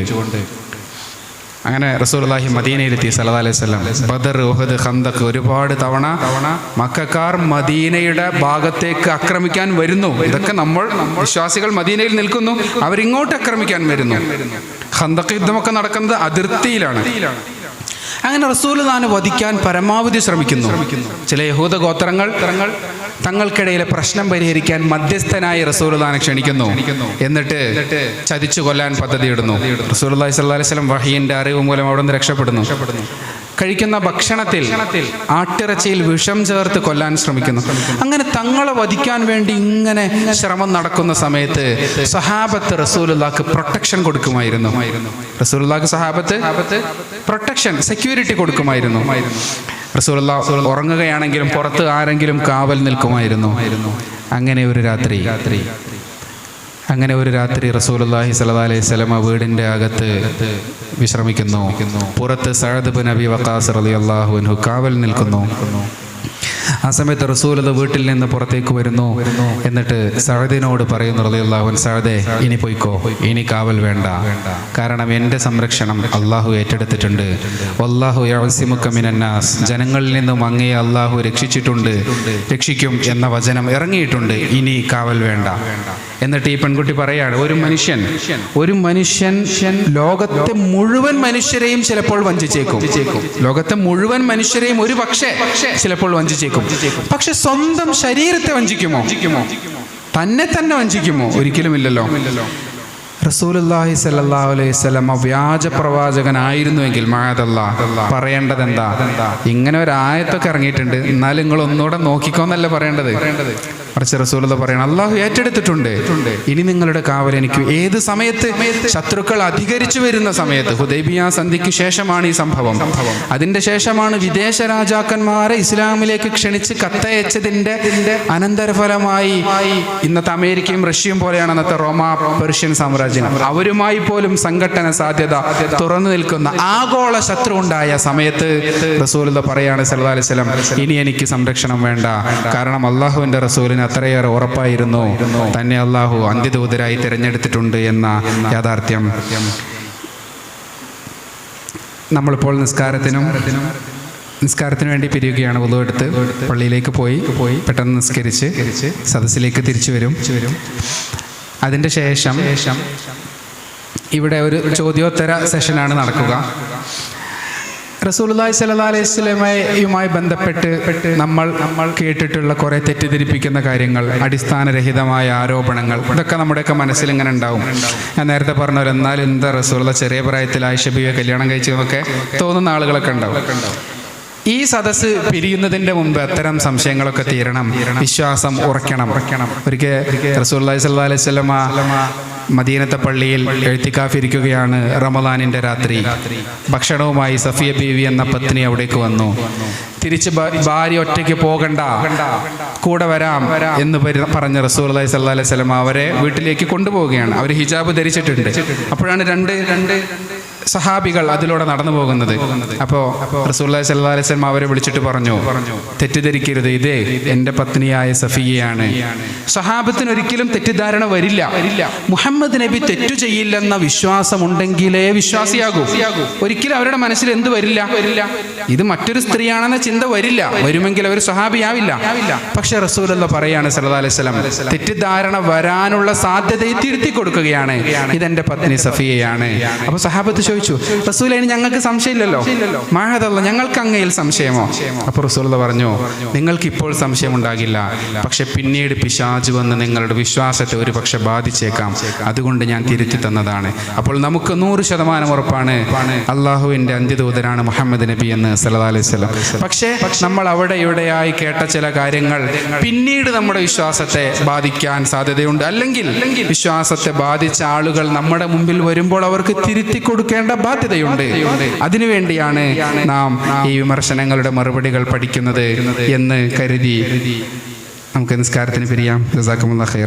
അങ്ങനെ റസൂലുള്ളാഹി മദീനയിലെത്തി സല്ലല്ലാഹു അലൈഹി വസല്ലം. ബദർ, ഉഹദ്, ഖന്തഖ് ഒരുപാട് തവണ മക്കക്കാർ മദീനയുടെ ഭാഗത്തേക്ക് ആക്രമിക്കാൻ വരുന്നു. ഇതൊക്കെ നമ്മൾ വിശ്വാസികൾ മദീനയിൽ നിൽക്കുന്നു, അവരിങ്ങോട്ട് ആക്രമിക്കാൻ വരുന്നു. ഖന്തഖ് യുദ്ധമൊക്കെ നടക്കുന്നത് അതിർത്തിയിലാണ്. അങ്ങനെ റസൂലുള്ളാഹിനെ വധിക്കാൻ പരമാവധി ശ്രമിക്കുന്നു. ചില യഹൂദ ഗോത്രങ്ങൾ തങ്ങൾക്കിടയിലെ പ്രശ്നം പരിഹരിക്കാൻ മധ്യസ്ഥനായി റസൂലുള്ളാഹിനെ ക്ഷണിക്കുന്നു. എന്നിട്ട് ചതിച്ചു കൊല്ലാൻ പദ്ധതിയിടുന്നു. റസൂലുള്ളാഹി സ്വല്ലല്ലാഹു അലൈഹി വസല്ലം വഹയിന്റെ അറിവ് മൂലം അവിടെ നിന്ന് രക്ഷപ്പെടുന്നു. കഴിക്കുന്ന ഭക്ഷണത്തിൽ ആട്ടിറച്ചിയിൽ വിഷം ചേർത്ത് കൊല്ലാൻ ശ്രമിക്കുന്നു. അങ്ങനെ തങ്ങളെ വധിക്കാൻ വേണ്ടി ഇങ്ങനെ ശ്രമം നടക്കുന്ന സമയത്ത് സഹാബത്ത് റസൂലുള്ളാഹിക്ക് പ്രൊട്ടക്ഷൻ കൊടുക്കുമായിരുന്നു. റസൂലുള്ളാഹിക്ക് സഹാബത്ത് പ്രൊട്ടക്ഷൻ, സെക്യൂരിറ്റി കൊടുക്കുമായിരുന്നു. റസൂലുള്ളാഹി ഉറങ്ങുകയാണെങ്കിലും പുറത്ത് ആരെങ്കിലും കാവൽ നിൽക്കുമായിരുന്നു. അങ്ങനെ ഒരു രാത്രി റസൂലുള്ളാഹി സ്വല്ലല്ലാഹു അലൈഹി വസല്ലം വീടിൻ്റെ അകത്ത് വിശ്രമിക്കുന്നു. പുറത്ത് സഅദ് ഇബ്നു അബി വഖാസ് റളിയല്ലാഹു അൻഹു കാവൽ നിൽക്കുന്നു. ആ സമയത്ത് റസൂലുള്ളാഹി വീട്ടിൽ നിന്ന് പുറത്തേക്ക് വരുന്നു. എന്നിട്ട് സഅദിനോട് പറയുന്നു റളിയല്ലാഹു അൻഹു, സഅദേ ഇനി പോയിക്കോ, ഇനി കാവൽ വേണ്ട, കാരണം എൻ്റെ സംരക്ഷണം അള്ളാഹു ഏറ്റെടുത്തിട്ടുണ്ട്. വല്ലാഹു യഅസിമുക മിനന്നാസ്, ജനങ്ങളിൽ നിന്നും അങ്ങയെ അള്ളാഹു രക്ഷിക്കും എന്ന വചനം ഇറങ്ങിയിട്ടുണ്ട്, ഇനി കാവൽ വേണ്ട. എന്നിട്ട് ഈ പെൺകുട്ടി പറയാണ്, ഒരു മനുഷ്യൻ ലോകത്തെ മുഴുവൻ മനുഷ്യരെയും ചിലപ്പോൾ വഞ്ചിച്ചേക്കും. ലോകത്തെ മുഴുവൻ മനുഷ്യരെയും ഒരു പക്ഷേ ചിലപ്പോൾ വഞ്ചിച്ചേക്കും. പക്ഷെ സ്വന്തം ശരീരത്തെ വഞ്ചിക്കുമോ? തന്നെ വഞ്ചിക്കുമോ? ഒരിക്കലുമില്ലല്ലോ. റസൂലുള്ളാഹി സ്വല്ലല്ലാഹു അലൈഹി വസല്ലം വ്യാജ പ്രവാചകനായിരുന്നുവെങ്കിൽ മഅദല്ലാഹ് പറയേണ്ടത് എന്താ? ഇങ്ങനെ ഒരു ആയത്തൊക്കെ ഇറങ്ങിയിട്ടുണ്ട്, എന്നാലും നിങ്ങൾ ഒന്നുകൂടെ നോക്കിക്കോന്നല്ല പറയേണ്ടത്. മറിച്ച് റസൂലുള്ളാഹി പറയണം, അള്ളാഹു ഏറ്റെടുത്തിട്ടുണ്ട്, ഇനി നിങ്ങളുടെ കാവൽ എനിക്ക്. ഏത് സമയത്ത്? ശത്രുക്കൾ അധികരിച്ചു വരുന്ന സമയത്ത്. ഹുദൈബിയ സന്ധിക്ക് ശേഷമാണ് ഈ സംഭവം. അതിന്റെ ശേഷമാണ് വിദേശ രാജാക്കന്മാരെ ഇസ്ലാമിലേക്ക് ക്ഷണിച്ച് കത്തയച്ചതിന്റെ അനന്തരഫലമായി ഇന്നത്തെ അമേരിക്കയും റഷ്യയും പോലെയാണ് അന്നത്തെ റോമ പേർഷ്യൻ സാമ്രാജ്യം. അവരുമായി പോലും സംഘട്ടന സാധ്യത തുറന്നു നിൽക്കുന്ന ആഗോള ശത്രു ഉണ്ടായ സമയത്ത് റസൂലുള്ളാഹി പറയാണ് സല്ലല്ലാഹു അലൈഹി വസല്ലം, ഇനി എനിക്ക് സംരക്ഷണം വേണ്ട, കാരണം അള്ളാഹുവിന്റെ റസൂലിന് അത്രയേറെ ഉറപ്പായിരുന്നു തന്നെ അള്ളാഹു അന്ത്യദൂതരായി തിരഞ്ഞെടുത്തിട്ടുണ്ട് എന്ന യാഥാർത്ഥ്യം. നമ്മളിപ്പോൾ നിസ്കാരത്തിന് വേണ്ടി പിരിയുകയാണ്. വുളു എടുത്ത് പള്ളിയിലേക്ക് പോയി പെട്ടെന്ന് നിസ്കരിച്ച് സദസ്സിലേക്ക് തിരിച്ചു വരും. അതിൻ്റെ ശേഷം ഇവിടെ ഒരു ചോദ്യോത്തര സെഷനാണ് നടക്കുക. റസൂലുള്ളാഹി സ്വല്ലല്ലാഹു അലൈഹി വസല്ലമയുമായി ബന്ധപ്പെട്ട് നമ്മൾ കേട്ടിട്ടുള്ള കുറേ തെറ്റിദ്ധരിപ്പിക്കുന്ന കാര്യങ്ങൾ, അടിസ്ഥാനരഹിതമായ ആരോപണങ്ങൾ, ഇതൊക്കെ നമ്മുടെയൊക്കെ മനസ്സിൽ ഇങ്ങനെ ഉണ്ടാവും. ഞാൻ നേരത്തെ പറഞ്ഞ എന്നാലും എന്താ റസൂലുള്ളാഹി ചെറിയ പ്രായത്തിൽ ആയിഷ ബീവിയെ കല്യാണം കഴിച്ചതൊക്കെ തോന്നുന്ന ആളുകളൊക്കെ ഉണ്ടാവും. ഈ സദസ്സ് പിരിയുന്നതിൻ്റെ മുമ്പ് അത്തരം സംശയങ്ങളൊക്കെ തീരണം, വിശ്വാസം ഉറക്കണം. ഒരിക്കൽ റസൂലുള്ളാഹി സ്വല്ലല്ലാഹു അലൈഹി വസല്ലമ മദീനത്തെ പള്ളിയിൽ എഴുത്തിക്കാഫ് ഇരിക്കുകയാണ്. റമളാനിൻ്റെ രാത്രി ഭക്ഷണവുമായി സഫിയ ബീവി എന്ന പത്നി അവിടേക്ക് വന്നു. തിരിച്ച് ഭാര്യ ഒറ്റയ്ക്ക് പോകണ്ട, കൂടെ വരാം എന്ന് പറഞ്ഞ റസൂലുള്ളാഹി സ്വല്ലല്ലാഹു അലൈഹി വസല്ലമ അവരെ വീട്ടിലേക്ക് കൊണ്ടുപോവുകയാണ്. അവർ ഹിജാബ് ധരിച്ചിട്ടുണ്ട്. അപ്പോഴാണ് രണ്ട് സഹാബികൾ അതിലൂടെ നടന്നു പോകുന്നത്. അപ്പോൾ റസൂലുള്ളാഹി സ്വല്ലല്ലാഹു അലൈഹി വസല്ലം അവരെ വിളിച്ചിട്ട് പറഞ്ഞു, തെറ്റിദ്ധരിക്കരുത്, ഇതേ എൻ്റെ പത്നിയായ സഫിയയാണ്. സഹാബത്തിന് ഒരിക്കലും തെറ്റിദ്ധാരണ വരില്ല. മുഹമ്മദ് നബി തെറ്റു ചെയ്യില്ലെന്ന വിശ്വാസമുണ്ടെങ്കിലേ വിശ്വാസിയാകൂ. ഒരിക്കലും അവരുടെ മനസ്സിൽ എന്ത് വരില്ല, ഇത് മറ്റൊരു സ്ത്രീയാണെന്ന ചിന്ത വരില്ല. വരുമെങ്കിൽ അവർ സഹാബിയാവില്ല. പക്ഷെ റസൂലുള്ളാഹി പറയാണ് സല്ലല്ലാഹു അലൈഹി വസല്ലം, തെറ്റിദ്ധാരണ വരാനുള്ള സാധ്യതയെ തിരുത്തി കൊടുക്കുകയാണ്, ഇതെന്റെ പത്നി സഫിയയാണ്. അപ്പൊ സഹാബത്ത് ചോദിച്ചു, റസൂലേ ഞങ്ങൾക്ക് സംശയമില്ലല്ലോ, മഅദല്ലാഹ് ഞങ്ങൾക്ക് അങ്ങയിൽ സംശയമോ? അപ്പൊ റസൂലുള്ളാഹി പറഞ്ഞു, നിങ്ങൾക്ക് ഇപ്പോൾ സംശയം ഉണ്ടാകില്ല, പക്ഷെ പിന്നീട് പിശാച് വന്ന് നിങ്ങളുടെ വിശ്വാസത്തെ ഒരു പക്ഷെ ബാധിച്ചേക്കാം, അതുകൊണ്ട് ഞാൻ തിരുത്തി തന്നതാണ്. അപ്പോൾ നമുക്ക് 100% ഉറപ്പാണ് അള്ളാഹുവിന്റെ അന്ത്യദൂതനാണ് മുഹമ്മദ് നബി എന്ന് സല്ലല്ലാഹു അലൈഹി വസല്ലം. പക്ഷേ നമ്മൾ അവിടെ ഇവിടെയായി കേട്ട ചില കാര്യങ്ങൾ പിന്നീട് നമ്മുടെ വിശ്വാസത്തെ ബാധിക്കാൻ സാധ്യതയുണ്ട്. അല്ലെങ്കിൽ വിശ്വാസത്തെ ബാധിച്ച ആളുകൾ നമ്മുടെ മുമ്പിൽ വരുമ്പോൾ അവർക്ക് തിരുത്തി കൊടുക്കേണ്ട ബാധ്യതയുണ്ട്. അതിനുവേണ്ടിയാണ് നാം ഈ വിമർശനങ്ങളുടെ മറുപടികൾ പഠിക്കുന്നത് എന്ന് കരുതി നമുക്ക് നിസ്കാരത്തിന് പിരിയാം. ജസാക്കമുല്ലാഹ് ഖൈറൻ.